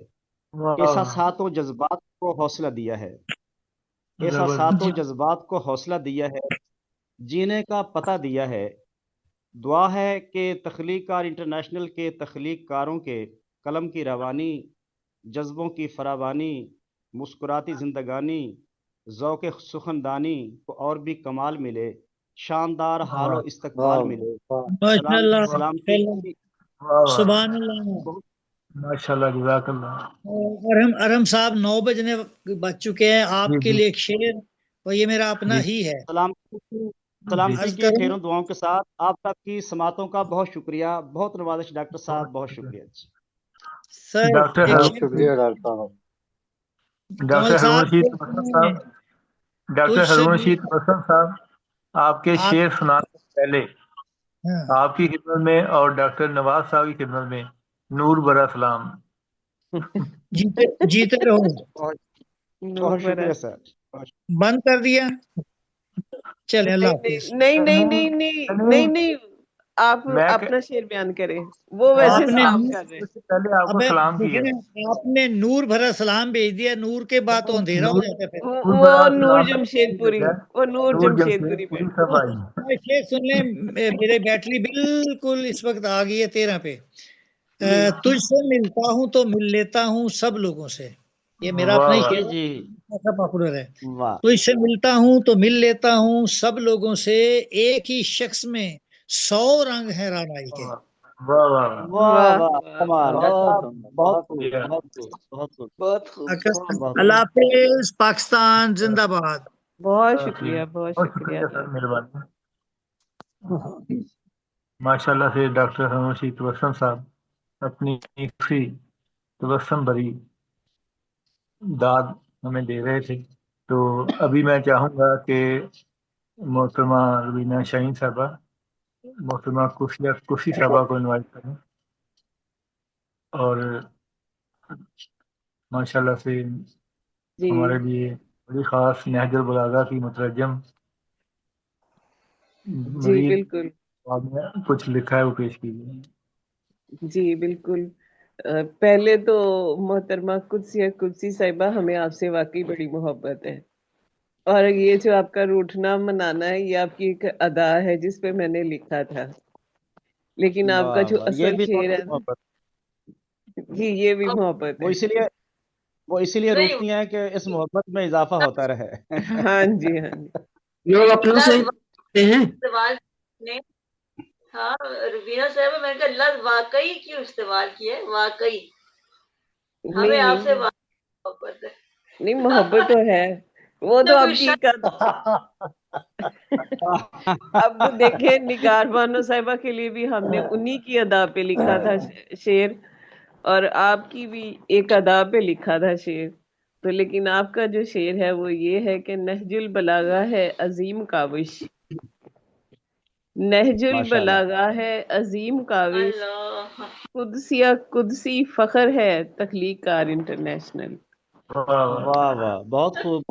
S4: احساسات و جذبات کو حوصلہ دیا ہے، احساسات و جذبات کو حوصلہ دیا ہے، جینے کا پتہ دیا ہے۔ دعا ہے کہ تخلیق کار انٹرنیشنل کے تخلیق کاروں کے قلم کی روانی، جذبوں کی فراوانی، مسکراتی زندگانی، ذوق سخندانی کو اور بھی کمال ملے، شاندار حال و استقبال ملے۔
S3: سبحان اللہ،
S1: ماشاءاللہ، جزاک اللہ۔
S3: ارم صاحب 9 بجنے بج چکے ہیں، آپ کے لیے ایک شعر اور یہ میرا اپنا ہی ہے۔
S4: سلامتی
S3: عرض
S4: کی
S3: کروں
S4: ڈھیروں دعاؤں کے ساتھ آپ سب کی سماعتوں کا بہت شکریہ. بہت نوازش ڈاکٹر صاحب, بہت شکریہ.
S3: سر
S1: ڈاکٹر
S3: ایک
S2: بہت
S3: شعر
S2: شکریہ ڈاکٹر صاحب.
S1: ڈاکٹر
S3: کمل
S1: ہارون
S3: صاحب
S1: رشید
S3: شعر
S1: تبسم
S3: سنیے.
S1: صاحب, ڈاکٹر
S3: تجھ سے
S1: ہارون رشید تبسم صاحب, آپ کے
S3: آپ
S1: شعر سنانے سے پہلے
S3: ہاں،
S1: آپ کی خدمت میں اور ڈاکٹر نواز صاحب کی خدمت میں نور برا سلام.
S3: جیتے رہو.
S4: بہت
S5: نور
S4: بہت
S5: برا.
S4: شکریہ سر.
S3: بند کر دیا. چلے اللہ حافظ.
S5: نہیں نہیں نہیں نہیں نہیں نہیں, آپ
S1: میں
S5: اپنا شعر بیان کریں. وہ ویسے
S3: آپ نے
S5: سلام کر رہے ہیں.
S1: اس سے پہلے آپ کو
S3: ابے
S1: سلام
S3: دیکھیں
S1: کیا.
S3: نا، آپ نے نور بھرا سلام بھیج دیا. نور کے بعد تو اندھیرا ہو جاتا ہے پھر.
S1: نور
S5: وہ
S1: برا
S5: نور
S1: سلام
S5: جمشید پوری, وہ نور جمشید پوری
S1: پوری
S5: بیٹھ.
S1: سب آئی.
S3: شیخ سن لیں, میرے بیٹری بالکل اس وقت آ گئی ہے 13 پہ. تجھ سے ملتا ہوں تو مل لیتا ہوں سب لوگوں سے. یہ میرا اپنا
S1: واہ
S3: ہی
S1: واہ
S3: شعر
S4: جی
S3: ہے, ایسا پاپولر ہے.
S4: واہ
S3: تجھ سے ملتا ہوں تو مل لیتا ہوں سب لوگوں سے, ایک ہی شخص میں 100 رنگ ہیں رانائی کے.
S1: واہ واہ
S4: واہ
S5: واہ
S4: واہ,
S5: واہ
S4: کمال
S5: واہ,
S4: ڈاکٹر
S2: بہت
S4: صاحب,
S2: سندر,
S4: بہت
S2: بہت
S4: خوب,
S2: سندر.
S4: بہت خوب, بہت خوب.
S6: بہت خوب.
S4: بہت
S3: اللہ
S4: خوب.
S3: حافظ. پاکستان زندہ باد.
S5: بہت شکریہ, بہت
S1: بہت
S5: شکریہ.
S1: شکریہ سر, مہربانی. ماشاء اللہ سے ڈاکٹر ہارون رشید تبسم صاحب اپنی اسی تبسم بھری داد ہمیں دے رہے تھے. تو ابھی میں چاہوں گا کہ محترمہ روینہ شاہین صاحبہ, محترمہ کسی صاحبہ کو انوائٹ کریں, اور ماشاءاللہ سے
S5: جی
S1: ہمارے لیے بڑی خاص نہج البلاغہ کی مترجم
S5: جی
S1: مزید
S5: بالکل.
S1: آپ نے کچھ لکھا ہے وہ پیش کیجیے.
S5: جی بالکل. پہلے تو محترمہ قدسی صاحبہ, ہمیں آپ سے واقعی بڑی محبت ہے, اور یہ جو آپ کا روٹھنا منانا ہے یہ آپ کی ایک ادا ہے جس پہ میں نے لکھا تھا, لیکن آپ کا
S4: واہ
S5: جو
S4: واہ, یہ
S5: اصل
S4: بھی
S5: شعر ہے
S4: محبت.
S5: جی یہ بھی محبت
S4: وہ
S5: ہے.
S4: اسی لیے روٹتی ہیں کہ اس محبت میں اضافہ ہوتا رہے.
S5: ہاں جی, ہاں جی.
S7: لوگ اپنوں سے ہی کرتے ہیں.
S6: استعمال نے, ہاں روبینہ صاحب, میں نے کہا لفظ واقعی کیوں استعمال کیا ہے؟ واقعی ہمیں
S5: نہیں
S6: آپ سے
S5: نہیں
S6: محبت ہے.
S5: نہیں, محبت تو ہے, وہ تو آپ
S6: کوئی
S5: کی
S6: شک
S5: اب دیکھیں نگار بانو صاحبہ کے لیے بھی ہم نے انہی کی ادا پہ لکھا تھا شعر, اور آپ کی بھی ایک ادا پہ لکھا تھا شعر. تو لیکن آپ کا جو شعر ہے وہ یہ ہے کہ نہج البلاغہ ہے عظیم کاوش, نہج
S4: ماشاءاللہ.
S5: البلاغہ ہے عظیم کاوش,
S6: اللہ.
S5: قدسی فخر ہے تخلیق کار انٹرنیشنل.
S1: واہ واہ.
S4: واہ واہ, بہت خوب.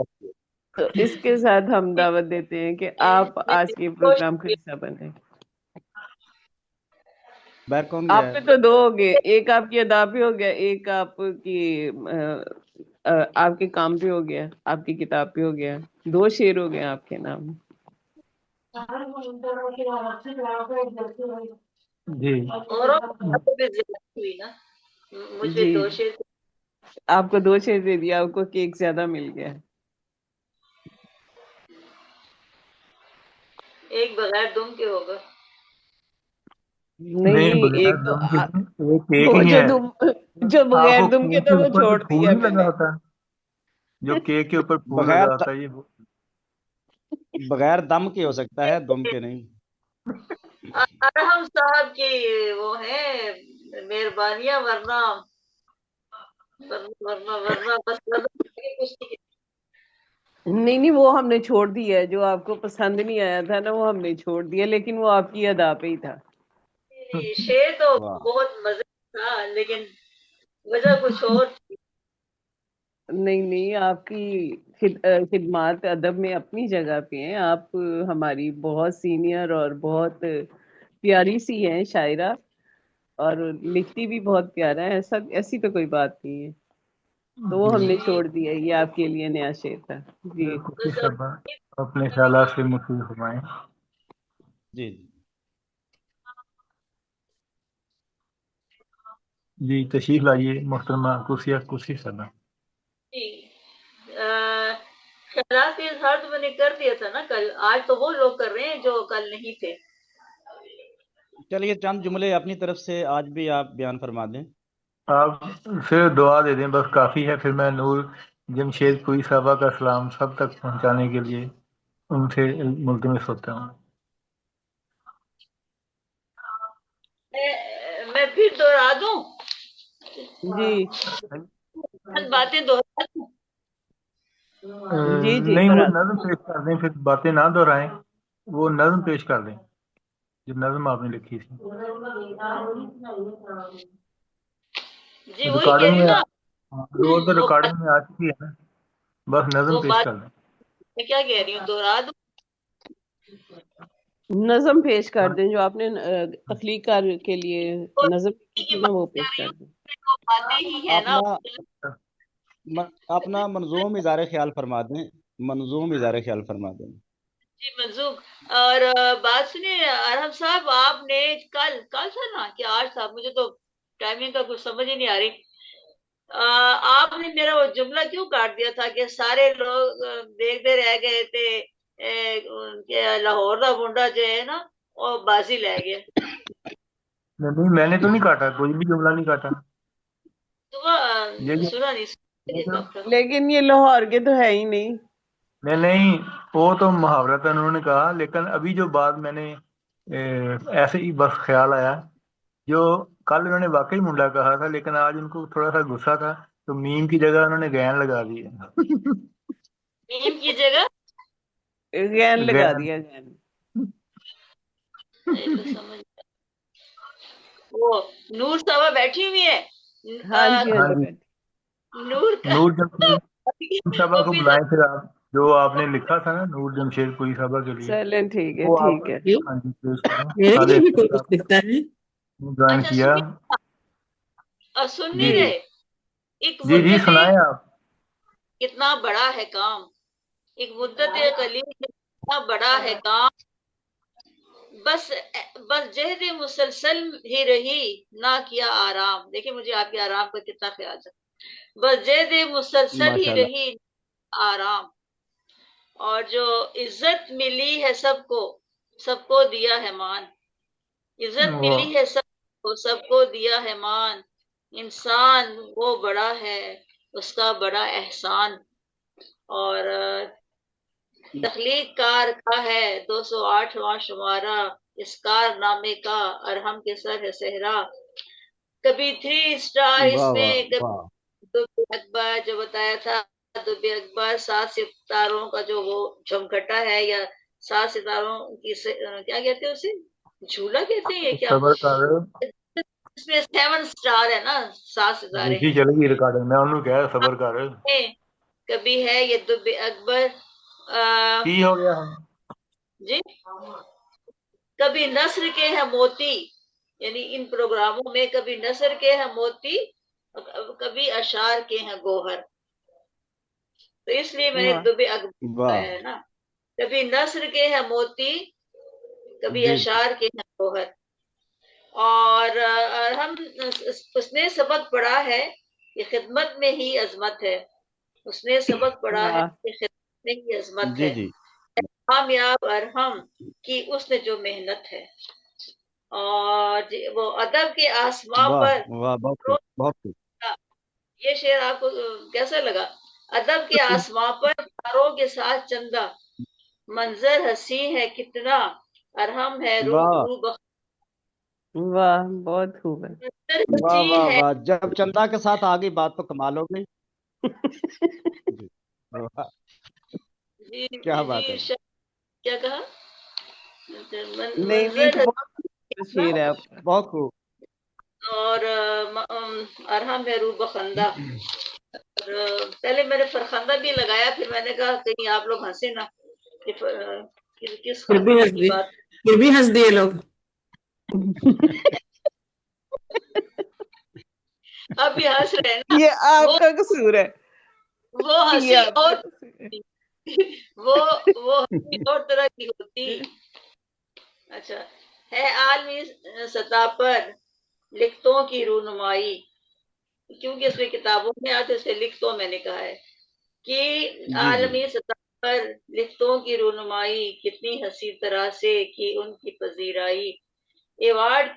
S5: تو اس کے ساتھ ہم دعوت دیتے ہیں کہ آپ آج کے پروگرام کا حصہ بنیں.
S4: بیک کون گیا
S5: آپ
S4: ہے؟
S5: پہ تو 2 ہو گئے, ایک آپ کی ادا پہ ہو گیا, ایک آپ کی آپ کے کام پہ ہو گیا, آپ کی کتاب پہ ہو گیا. 2 شعر ہو گئے آپ کے نام.
S1: جی
S6: اور ہوئی نا, مجھے
S5: جی
S6: 2 شعر,
S5: آپ کو 2 شعر دے دیا, آپ کو کیک زیادہ مل گیا.
S6: ایک بغیر دم کے ہوگا.
S5: نہیں
S1: بغیر
S5: ایک تو
S1: دم کے ایک کیک
S5: وہ
S1: ہی ہے.
S5: جو
S1: آپ
S5: بغیر
S1: کو
S5: دم کے
S1: کیک
S5: تو وہ
S1: اوپر
S5: چھوڑ
S1: تو پھول
S5: دیا
S1: نہیں
S5: میں
S1: لگا
S5: نے.
S1: ہوتا, جو کیک کے اوپر پھول
S4: بغیر
S1: لگا ہوتا ہے, یہ
S4: بغیر دم کے ہو سکتا ہے, دم کے نہیں.
S6: ارحم صاحب کی وہ ہے مہربانیاں, ورنہ بس کچھ
S5: نہیں نہیں, وہ ہم نے چھوڑ دیا ہے, جو آپ کو پسند نہیں آیا تھا نا وہ ہم نے چھوڑ دیا, لیکن وہ آپ کی ادا پہ ہی تھا.
S6: نہیں. شعر تو
S4: واہ.
S6: بہت مزے تھا, لیکن وجہ کچھ اور تھی.
S5: نہیں نہیں, آپ کی خدمات ادب میں اپنی جگہ پہ ہیں. آپ ہماری بہت سینئر اور بہت پیاری سی ہیں شاعرہ, اور لکھتی بھی بہت پیارا ہے, ایسی تو کوئی بات نہیں ہے. تو وہ ہم نے چھوڑ دیا, یہ آپ کے لیے نیا شعر تھا. جی
S1: کسی صاحبہ اپنے خیالات سے مفید فرمائیں.
S4: جی جی.
S1: جی تشریف لائیے محترمہ کسی صاحبہ.
S6: جی, خیالات کا اظہار تو میں نے کر دیا تھا نا کل, آج تو وہ لوگ کر رہے ہیں جو کل نہیں تھے.
S4: چلیے چند جملے اپنی طرف سے آج بھی آپ بیان فرما دیں.
S1: آپ صرف دعا دے دیں بس کافی ہے, پھر میں نور جمشید پوری صاحبہ کا سلام سب تک پہنچانے کے لیے ان سے ملتمس ہوتا ہوں.
S6: میں پھر دوہرا دوں
S5: جی
S6: باتیں دوہرا دوں.
S5: جی جی
S1: نہیں، وہ
S5: برات
S1: نظم پیش کر دیں، پھر باتیں نہ دہرائیں، وہ نظم پیش کر دیں جو نظم آپ نے لکھی تھی.
S6: جی وہی کہہ
S1: ریکارڈنگ
S6: رہی ہوں
S1: میں
S6: نا.
S1: وہ تو
S6: وہ
S1: ریکارڈنگ میں آ چکی ہے نا، بس نظم
S6: وہ
S1: پیش
S6: بات
S1: کر دیں.
S6: میں کیا کہہ رہی ہوں، دوہرا دوں.
S5: نظم پیش کر دیں جو آپ نے تخلیق کار کے لیے نظم کی تھی نا، وہ پیش کر دیں.
S6: وہ باتیں ہی ہے نا.
S4: اپنا منظوم اظہار خیال فرما دیں، منظوم اظہار خیال فرما دیں.
S6: جی منظوم. اور بات سنیے ارحم صاحب، آپ نے کل تھا نا کہ آج تھا، مجھے تو ٹائمنگ کا کچھ سمجھ ہی نہیں آ رہی. آپ نے میرا وہ جملہ کیوں کاٹ دیا تھا کہ سارے لوگ دیکھتے رہ گئے تھے کہ لاہور دا منڈا جو ہے نا وہ بازی لے گیا.
S1: نہیں، میں نے تو نہیں کاٹا، کوئی بھی جملہ نہیں کاٹا. یہ
S6: سنا نہیں.
S5: لیکن یہ لاہور کے تو ہے ہی نہیں.
S1: نہیں، وہ تو محاورت انہوں نے کہا، لیکن ابھی جو بات میں نے ایسے ہی بس خیال آیا، جو کل انہوں نے واقعی منڈا کہا تھا، لیکن آج ان کو تھوڑا سا غصہ تھا تو میم کی جگہ انہوں نے گین لگا دی ہے.
S6: میم کی جگہ
S5: گین لگا دیا گین.
S6: وہ نور صاحبہ بیٹھی ہوئی ہے.
S5: ہاں جی ہاں جی.
S6: نور
S1: جمشید صاحبہ کو بلائیں، پھر آپ جو آپ نے لکھا تھا نا نور جمشید پوری صاحبہ کے لیے،
S5: چلیں ٹھیک ہے
S1: وہ آپ
S5: ٹھیک ہے.
S1: ہاں جی پیش کریں.
S7: میرے لیے بھی کوئی کچھ لکھتا ہے؟
S1: جوائن کیا.
S6: سن
S1: جی
S6: نہیں رہے. ایک
S1: جی
S6: مدت
S1: سنائیں آپ.
S6: کتنا بڑا ہے کام، ایک مدت قلیل کتنا بڑا ہے کام، بس جہد مسلسل ہی رہی نہ کیا آرام. دیکھیں مجھے آپ کے آرام کا کتنا خیال ہے. بس جہد مسلسل ہی
S4: ماشاءاللہ.
S6: رہی آرام، اور جو عزت ملی ہے سب کو دیا ہے مان. عزت ملی ہے سب کو دیا ہے مان. انسان وہ بڑا ہے اس کا بڑا احسان. اور تخلیق کار کا ہے 208واں شمارہ، اس کارنامے کا ارحم کے سر ہے صحرا. کبھی 3 اسٹار اس
S4: واہ
S6: نے،
S4: واہ
S6: کبھی
S4: واہ.
S6: دبے اکبر جو بتایا تھا، دبے اکبر 7 ستاروں کا جو وہ جھمکھٹا ہے، یا 7 ستاروں کی کیا کہتے ہیں اسے، جھولا کہتے ہیں، یہ کیا
S1: صبر کر
S6: اس میں 7 اسٹار ہے نا، 7 ستارے
S1: جی
S6: ہیں.
S1: چلے گی ریکارڈنگ میں انہوں نے کہا صبر کر.
S6: کبھی ہے یہ دب اکبر
S1: کی ہو گیا.
S6: جی کبھی نثر کے ہیں موتی، یعنی ان پروگراموں میں کبھی نثر کے ہیں موتی، کبھی اشعار کے ہیں گوہر. تو اس لیے میں نے
S5: واہ
S6: دب اکبر
S4: واہ.
S6: ہے نا. کبھی نثر کے ہیں موتی، کبھی
S4: جی
S6: اشعار کے ہیں گوہر. اور ہم اس نے سبق پڑھا ہے کہ خدمت میں ہی عظمت ہے. اس نے سبق پڑھا ہے
S5: واہ.
S6: کہ خدمت میں ہی عظمت
S4: جی
S6: ہے.
S4: جی.
S6: کامیاب ارحم کی اس نے جو محنت ہے. اور وہ ادب کے آسمان
S4: واہ
S6: پر
S4: واہ. بہت خوب بہت خوب.
S6: یہ شعر آپ کو کیسا لگا؟ ادب کے آسمان پر تاروں کے ساتھ چندہ، منظر حسین ہے کتنا، ارحم ہے
S4: واہ
S5: واہ بہت خوب ہے.
S6: منظر
S4: واہ
S6: حسین
S4: واہ
S6: ہے.
S4: واہ. جب چندہ کے ساتھ آ گئی بات تو کمال ہو گئی. جی. واہ.
S6: جی
S4: کیا بات
S6: جی
S4: ہے.
S6: کیا کہا؟
S5: نہیں نہیں
S6: منظر
S5: بہت شیر ہے آپ کا.
S4: بہت خوب.
S6: اور ارحم ہے روح بخندہ. اور پہلے میں نے فرخندہ بھی لگایا، پھر میں نے کہا کہیں آپ لوگ ہنسے نہ کہ کس
S7: پھر بھی
S6: خاتون
S7: ہنس
S6: کی
S7: دیے،
S6: بات.
S7: پھر بھی ہنس دیے لوگ.
S6: اب بھی ہنس رہے ہیں نا.
S5: یہ آپ کا قصور ہے.
S6: وہ
S5: یہ
S6: ہنسی
S5: آپ کا
S6: اور
S5: قصور ہے.
S6: وہ ہنسی اور طرح کی ہوتی. اچھا ہے عالمی سطح پر لکھتوں کی رونمائی، کیونکہ اس میں کتابوں میں آتے اسے لکھتوں میں نے کہا ہے کہ
S4: جی جی.
S6: عالمی سطح پر لکھتوں کی رونمائی، کتنی حسین طرح سے کی ان کی پذیرائی. ایوارڈ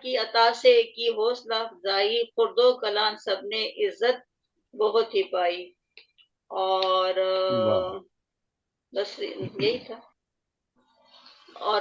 S6: کی عطا سے کی حوصلہ افزائی، خرد و کلام سب نے عزت بہت ہی پائی. اور
S4: واہ.
S6: بس یہی تھا. اور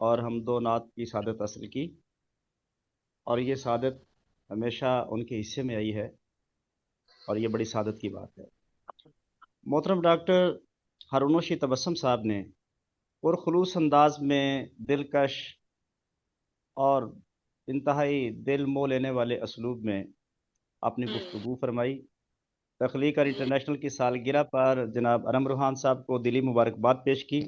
S4: اور ہم دو نعت کی سعادت حاصل کی، اور یہ سعادت ہمیشہ ان کے حصے میں آئی ہے، اور یہ بڑی سعادت کی بات ہے۔ محترم ڈاکٹر ہارون رشید تبسم صاحب نے پرخلوص انداز میں دلکش اور انتہائی دل مو لینے والے اسلوب میں اپنی گفتگو فرمائی۔ تخلیق اور انٹرنیشنل کی سالگرہ پر جناب ارم روحان صاحب کو دلی مبارکباد پیش کی۔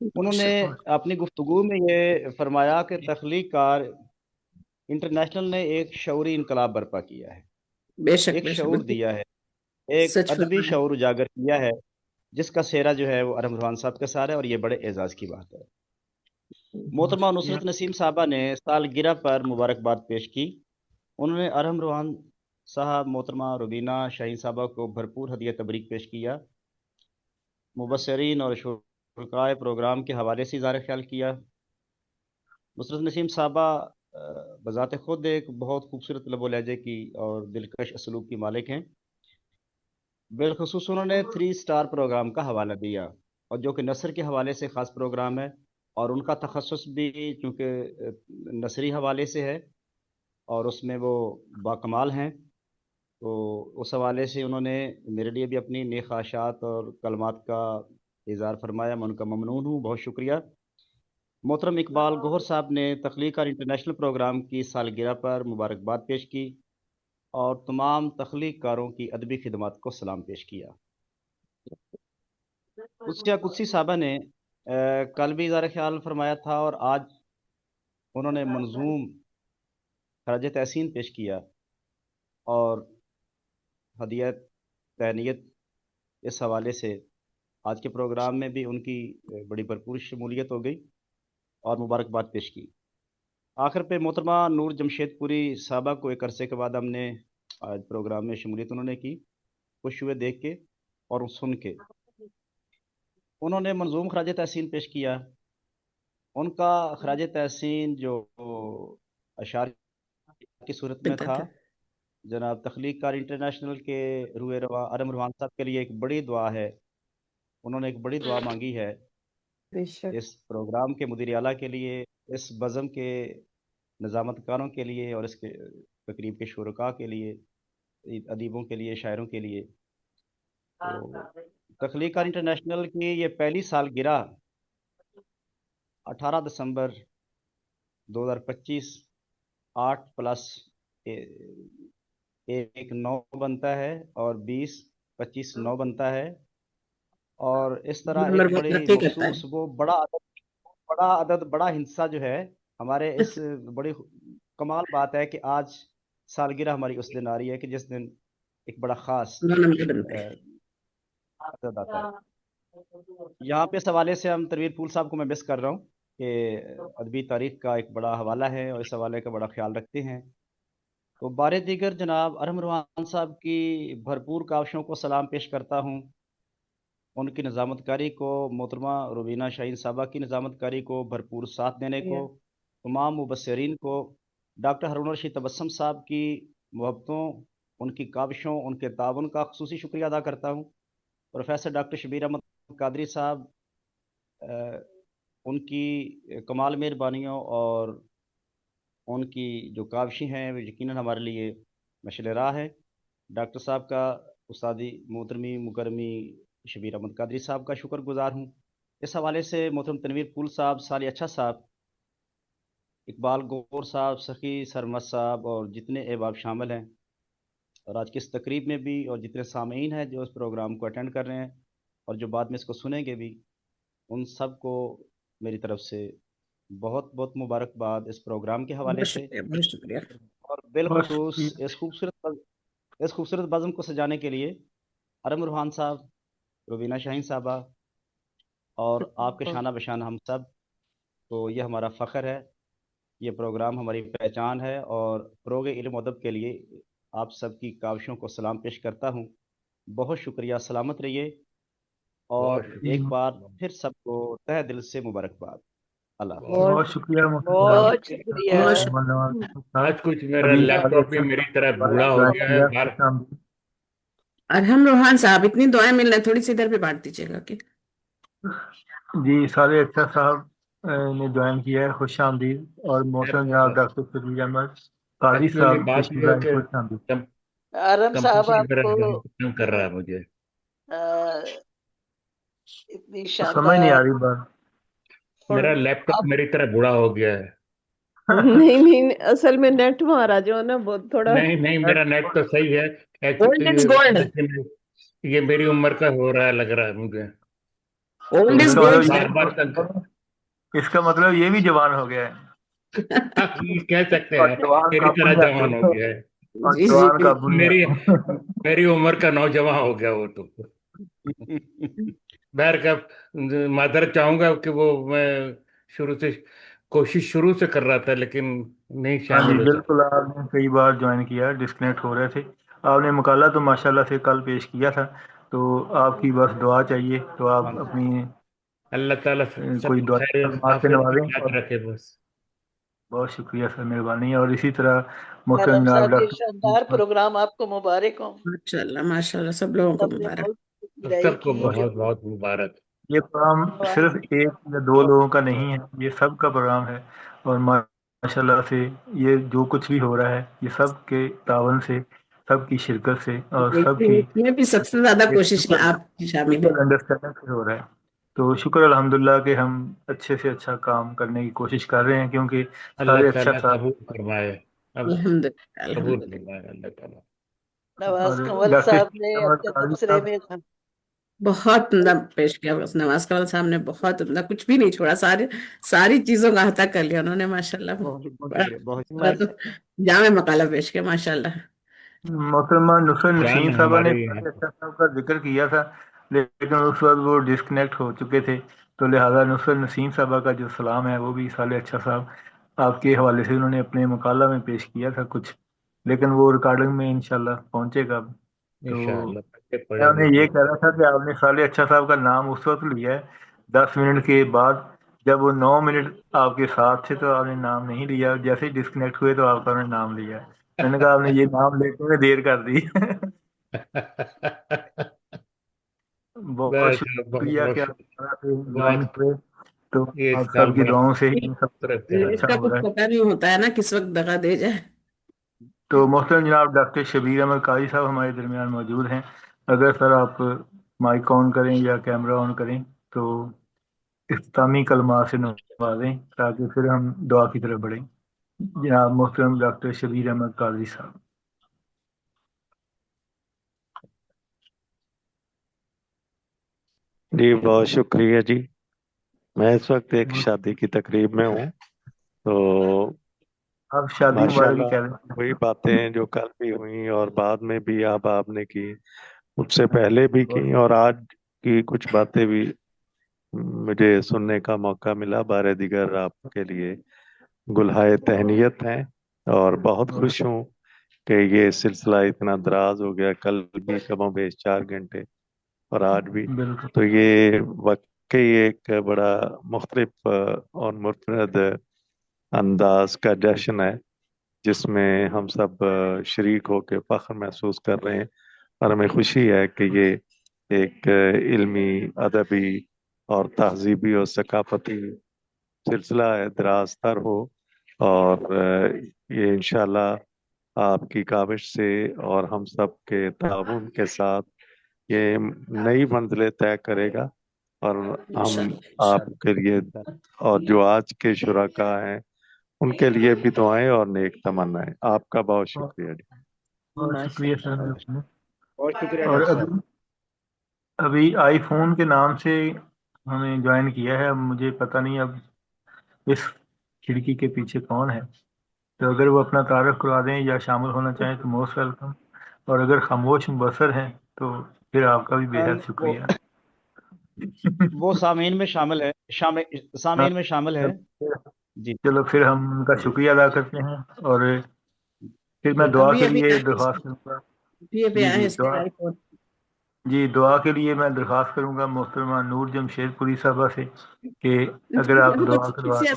S4: انہوں نے اپنی گفتگو میں یہ فرمایا کہ تخلیق کار انٹرنیشنل نے ایک شعوری انقلاب برپا کیا ہے،
S7: بے شک
S4: ایک
S7: بے شک،
S4: شعور
S7: بالکل
S4: دیا ہے، ایک
S7: سچ
S4: ادبی
S7: فرمایا۔
S4: شعور اجاگر کیا ہے، جس کا سہرا جو ہے وہ ارم روحان صاحب کا سہرا ہے، اور یہ بڑے اعزاز کی بات ہے۔ محترمہ نصرت نسیم صاحبہ نے سالگرہ پر مبارکباد پیش کی۔ انہوں نے ارم روحان صاحب، محترمہ روبینہ شاہین صاحبہ کو بھرپور ہدیہ تبریک پیش کیا، مبصرین اور شرکائے پروگرام کے حوالے سے اظہار خیال کیا۔ نصرت نسیم صاحبہ بذات خود ایک بہت خوبصورت لب و لہجے کی اور دلکش اسلوب کی مالک ہیں۔ بالخصوص انہوں نے 3 اسٹار پروگرام کا حوالہ دیا، اور جو کہ نثر کے حوالے سے خاص پروگرام ہے، اور ان کا تخصص بھی چونکہ نثری حوالے سے ہے اور اس میں وہ باکمال ہیں، تو اس حوالے سے انہوں نے میرے لیے بھی اپنی نیک خواہشات اور کلمات کا اظہار فرمایا۔ میں ان کا ممنون ہوں، بہت شکریہ۔ محترم اقبال گوہر صاحب نے تخلیق اور انٹرنیشنل پروگرام کی سالگرہ پر مبارکباد پیش کی اور تمام تخلیق کاروں کی ادبی خدمات کو سلام پیش کیا۔ قدسیہ قدسی صاحبہ نے کل بھی اظہار خیال فرمایا تھا، اور آج انہوں نے منظوم خراج تحسین پیش کیا اور ہدیہ تہنیت اس حوالے سے آج کے پروگرام میں بھی ان کی بڑی بھرپور شمولیت ہو گئی اور مبارکباد پیش کی۔ آخر پہ محترمہ نور جمشید پوری صاحبہ کو ایک عرصے کے بعد ہم نے آج پروگرام میں شمولیت انہوں نے کی، خوش ہوئے دیکھ کے اور سن کے۔ انہوں نے منظوم خراج تحسین پیش کیا۔ ان کا خراج تحسین جو اشعار کی صورت میں تھا، جناب تخلیق کار انٹرنیشنل کے روح رواں ارم روحان صاحب کے لیے ایک بڑی دعا ہے، انہوں نے ایک بڑی دعا مانگی ہے
S5: بے شک
S4: اس پروگرام کے مدیر اعلیٰ کے لیے، اس بزم کے نظامت کاروں کے لیے، اور اس کے تقریب کے شرکاء کے لیے، ادیبوں کے لیے، شاعروں کے لیے۔ تو تخلیق کار انٹرنیشنل کی یہ پہلی سالگرہ 18 دسمبر 2025 8 پلس 1 9 بنتا ہے، اور 20 25 9 بنتا ہے، اور اس طرح
S7: نمبر
S4: ایک
S7: بہت
S4: بڑی
S7: ترقی کرتا ہے۔
S4: مخصوص وہ بڑا عدد بڑا ہندسہ جو ہے ہمارے اس بڑی کمال بات ہے کہ آج سالگرہ ہماری اس دن آ رہی ہے کہ جس دن ایک بڑا خاص
S7: 9 نمبر بنتا ہے۔
S4: عدد آتا ہے۔ یہاں پہ اس حوالے سے ہم تنویر پھول صاحب کو میں مس کر رہا ہوں کہ ادبی تاریخ کا ایک بڑا حوالہ ہے اور اس حوالے کا بڑا خیال رکھتے ہیں۔ تو بار دیگر جناب ارم روحان صاحب کی بھرپور کاوشوں کو سلام پیش کرتا ہوں، ان کی نظامت کاری کو، محترمہ روبینہ شاہین صاحبہ کی نظامت کاری کو بھرپور ساتھ دینے کو، تمام مبصرین کو، ڈاکٹر ہارون رشید تبسم صاحب کی محبتوں، ان کی کاوشوں، ان کے تعاون کا خصوصی شکریہ ادا کرتا ہوں۔ پروفیسر ڈاکٹر شبیر احمد قادری صاحب، ان کی کمال مہربانیوں اور ان کی جو کاوشیں ہیں وہ یقیناً ہمارے لیے مشعل راہ ہے۔ ڈاکٹر صاحب کا، استادی محترمی مکرمی شبیر احمد قادری صاحب کا شکر گزار ہوں۔ اس حوالے سے محترم تنویر پھول صاحب، صالح اچھا صاحب، اقبال گور صاحب، سخی سرمد صاحب اور جتنے احباب شامل ہیں، اور آج کی اس تقریب میں بھی، اور جتنے سامعین ہیں جو اس پروگرام کو اٹینڈ کر رہے ہیں اور جو بعد میں اس کو سنیں گے بھی، ان سب کو میری طرف سے بہت بہت مبارکباد اس پروگرام کے حوالے سے،
S7: بہت شکریہ۔
S4: اور بالخصوص اس خوبصورت بزم کو سجانے کے لیے ارم روحان صاحب، روبینہ شاہین صاحبہ اور آپ کے شانہ بشانہ ہم سب کو یہ ہمارا فخر ہے، یہ پروگرام ہماری پہچان ہے، اور فروغ علم و ادب کے لیے آپ سب کی کاوشوں کو سلام پیش کرتا ہوں۔ بہت شکریہ، سلامت رہیے، اور ایک بار پھر سب کو تہ دل سے مبارکباد۔ اللہ حافظ۔
S1: بہت شکریہ
S6: بہت شکریہ۔
S8: آج کچھ میرا لیپ ٹاپ بھی میری طرح بوڑھا ہو گیا ہے۔
S7: ارحم روحان صاحب، اتنی دعائیں مل رہی، تھوڑی سی ادھر پہ بانٹ دیجیے گا کہ
S1: جی، صالح اچھا صاحب نے جوائن کیا ہے، خوش آمدید. اور محترم جناب ڈاکٹر شبیر احمد قاضی
S8: ایکچولی
S1: صاحب
S8: بات
S1: تشریف
S8: یہ ہے
S1: لائے،
S8: کہ
S1: خوش آمدید.
S6: آرم صاحب
S8: کمپیوٹر
S6: آپ
S8: میرا
S6: کو
S8: کام کر رہا ہے مجھے.
S6: اتنی
S1: سمجھ نہیں آ
S6: شاندار
S1: رہی بات.
S8: میرا لیپ ٹاپ میری طرح بوڑھا ہو گیا ہے.
S5: نہیں نہیں، اصل میں نیٹ ہمارا جو ہے نا بہت تھوڑا
S8: نہیں نہیں، میرا نیٹ تو صحیح ہے.
S7: Old is gold.
S8: لیکن یہ میری عمر کا ہو رہا ہے، لگ رہا ہے مجھے.
S7: اولڈ
S1: اس
S7: از
S1: کا
S7: گولڈ
S1: مطلب
S8: بار
S7: سر.
S8: بار تک
S1: اس کا مطلب یہ بھی جوان ہو گیا ہے
S8: کہہ سکتے
S1: اور
S8: ہیں
S1: جوان
S8: میری طرح
S1: کا
S8: جوان ہو گیا ہے.
S1: اور
S7: جی
S1: جوان
S7: جی.
S1: قابو نہیں
S8: میری
S1: آتا.
S8: میری عمر کا نوجوان ہو گیا وہ تو. بہر کا معذرت چاہوں گا کہ وہ میں کوشش شروع سے کر رہا تھا لیکن نہیں
S1: ہاں جی
S8: شامل ہو سکا.
S1: بالکل، آپ نے کئی بار جوائن کیا، ڈسکنیکٹ ہو رہے تھے. آپ نے مقالہ تو ماشاءاللہ سے کل پیش کیا تھا، تو آپ کی بس دعا چاہیے، تو آپ اپنی
S8: اللہ تعالیٰ سب
S1: کوئی
S8: کو
S1: دعا
S8: خیر
S1: کلمات سے
S8: عافیت کے
S1: نوازیں.
S8: ساتھ
S1: اور
S8: رکھے بس.
S1: بہت شکریہ سر، مہربانی. اور اسی طرح محترم
S6: آرم
S1: جناب
S6: صاحب، یہ
S1: ڈاکٹر
S6: شاندار پروگرام آپ کو مبارک ہو.
S7: ماشاء اللہ سب لوگوں کو
S6: سب نے
S7: مبارک.
S6: بہت بڑائی
S8: سب کو
S6: کی کہ
S8: بہت بہت مبارک.
S1: یہ پروگرام صرف ایک یا دو لوگوں کا نہیں ہے، یہ سب کا پروگرام ہے. اور ماشاءاللہ سے یہ جو کچھ بھی ہو رہا ہے یہ سب کے تعاون سے، سب کی شرکت سے، اور سب کی
S7: اس میں بھی سب سے زیادہ کوشش کی آپ کی شامل ہے.
S1: انڈرسٹینڈنگ سے ہو رہا ہے. تو شکر الحمدللہ کہ ہم اچھے سے اچھا کام کرنے کی کوشش کر رہے ہیں، کیونکہ
S8: اللہ
S1: سارے اچھا
S8: تعالیٰ
S1: ساتھ.
S8: قبول فرمائے. اب
S7: الحمدللہ
S8: قبول
S7: الحمدللہ.
S8: فرمائے اللہ تعالیٰ.
S6: نواز
S1: اور
S6: کنول
S1: ڈاکٹر
S6: صاحب
S1: شفیق
S6: نے
S1: احمد
S6: اپنے
S1: قاضی
S6: تبصرے
S1: صاحب،
S6: میں
S7: بہت عمدہ پیش کیا اس نواز کمال صاحب نے، بہت عمدہ، کچھ بھی نہیں چھوڑا، ساری چیزوں کا احاطہ کر لیا انہوں نے ماشاءاللہ.
S4: بہت
S7: بڑا
S4: شکریہ، بہت
S7: بڑا تو جامع مقالہ پیش کیا ماشاءاللہ.
S1: محترمہ نصرت
S8: شان
S1: نسیم
S8: ہے
S1: صاحبہ نے
S8: ہمارے یہاں.
S1: سارے اچھا صاحب کا ذکر کیا تھا، لیکن اس وقت وہ ڈسکنیکٹ ہو چکے تھے، تو لہٰذا نصرت نسیم صاحبہ کا جو سلام ہے وہ بھی صالح اچھا صاحب آپ کے حوالے سے انہوں نے اپنے مقالہ میں پیش کیا تھا کچھ، لیکن وہ ریکارڈنگ میں انشاءاللہ پہنچے گا. تو
S8: انشاءاللہ بچے
S1: میں
S8: پڑھیں گے
S1: انہیں یہ
S8: تو.
S1: کہہ رہا تھا کہ آپ نے صالح اچھا صاحب کا نام اس وقت لیا ہے 10 منٹ کے بعد، جب وہ 9 منٹ آپ کے ساتھ تھے تو آپ نے نام نہیں لیا، جیسے ہی ڈسکنیکٹ ہوئے تو آپ کا نام لیا. میں نے کہا آپ نے یہ نام لیتے ہوئے دیر کر دی. بہت
S8: بہت
S1: شکریہ
S8: بہت
S1: کہ آپ
S8: شکریہ.
S1: ہمارا سے جوائن
S8: بہت
S1: ہوئے. تو
S8: یہ
S1: آپ
S8: سال
S1: سب کی
S8: بڑا
S1: دعاؤں سے ہی سب
S8: خوبصورت رہا.
S7: اس
S1: اچھا
S7: کا
S1: ہو
S7: کچھ
S1: رہا ہے.
S7: پتہ نہیں ہوتا ہے نا کس وقت دغا دے جائے.
S1: تو محترم جناب ڈاکٹر شبیر احمد قاضی صاحب ہمارے درمیان موجود ہیں. اگر سر آپ مائک آن کریں یا کیمرہ آن کریں تو اختتامی کلمات سے نوازیں تاکہ پھر ہم دعا کی طرف بڑھیں. جناب محترم ڈاکٹر شبیر احمد قاضی صاحب.
S9: جی بہت شکریہ جی. میں اس وقت ایک شادی کی تقریب میں ہوں، تو
S1: آپ شادی مبارک
S9: ماشاءاللہ
S1: کہہ رہے ہیں.
S9: وہی باتیں جو کل بھی ہوئیں اور بعد میں بھی آپ نے کی، مجھ سے پہلے بھی کی، اور آج کی کچھ باتیں بھی مجھے سننے کا موقع ملا. بارے دیگر آپ کے لیے گلہائے تہنیت ہیں، اور بہت خوش ہوں کہ یہ سلسلہ اتنا دراز ہو گیا. کل بھی کم و بیش 4 گھنٹے اور آج بھی.
S1: بالکل
S9: تو یہ واقعی ایک بڑا مختلف اور منفرد انداز کا جشن ہے، جس میں ہم سب شریک ہو کے فخر محسوس کر رہے ہیں، اور ہمیں خوشی ہے کہ یہ ایک علمی، ادبی اور تہذیبی اور ثقافتی سلسلہ ہے، دراز تر ہو. اور یہ انشاءاللہ آپ کی کاوش سے اور ہم سب کے تعاون کے ساتھ یہ نئی منزلیں طے کرے گا. اور ہم آپ کے لیے اور جو آج کے شرکاء ہیں ان کے لیے بھی دعائیں اور نیک تمنائیں. آپ کا بہت شکریہ جی.
S1: بہت شکریہ سر.
S4: بہت شکریہ
S1: اور
S4: ڈاکٹر صاحب.
S1: ابھی آئی فون کے نام سے ہمیں جوائن کیا ہے. اب مجھے پتہ نہیں اب اس کھڑکی کے پیچھے کون ہے، تو اگر وہ اپنا تعارف کروا دیں یا شامل ہونا چاہیں تو موسٹ ویلکم. اور اگر خاموش مبصر ہیں تو پھر آپ کا بھی بے حد شکریہ.
S4: وہ سامعین میں شامل ہے، سامعین میں شامل ہے. جی
S1: چلو پھر ہم ان کا شکریہ ادا کرتے ہیں، اور پھر میں دعا
S7: ابھی
S1: کے
S7: ابھی
S1: لیے
S7: آئے
S1: درخواست کروں گا.
S7: ابھی آئے اس کے
S1: دعا
S7: آئی فون.
S1: جی دعا کے لیے میں درخواست کروں گا محترمہ نور جمشید پوری صاحبہ سے کہ اگر آپ دعا کروا دیں.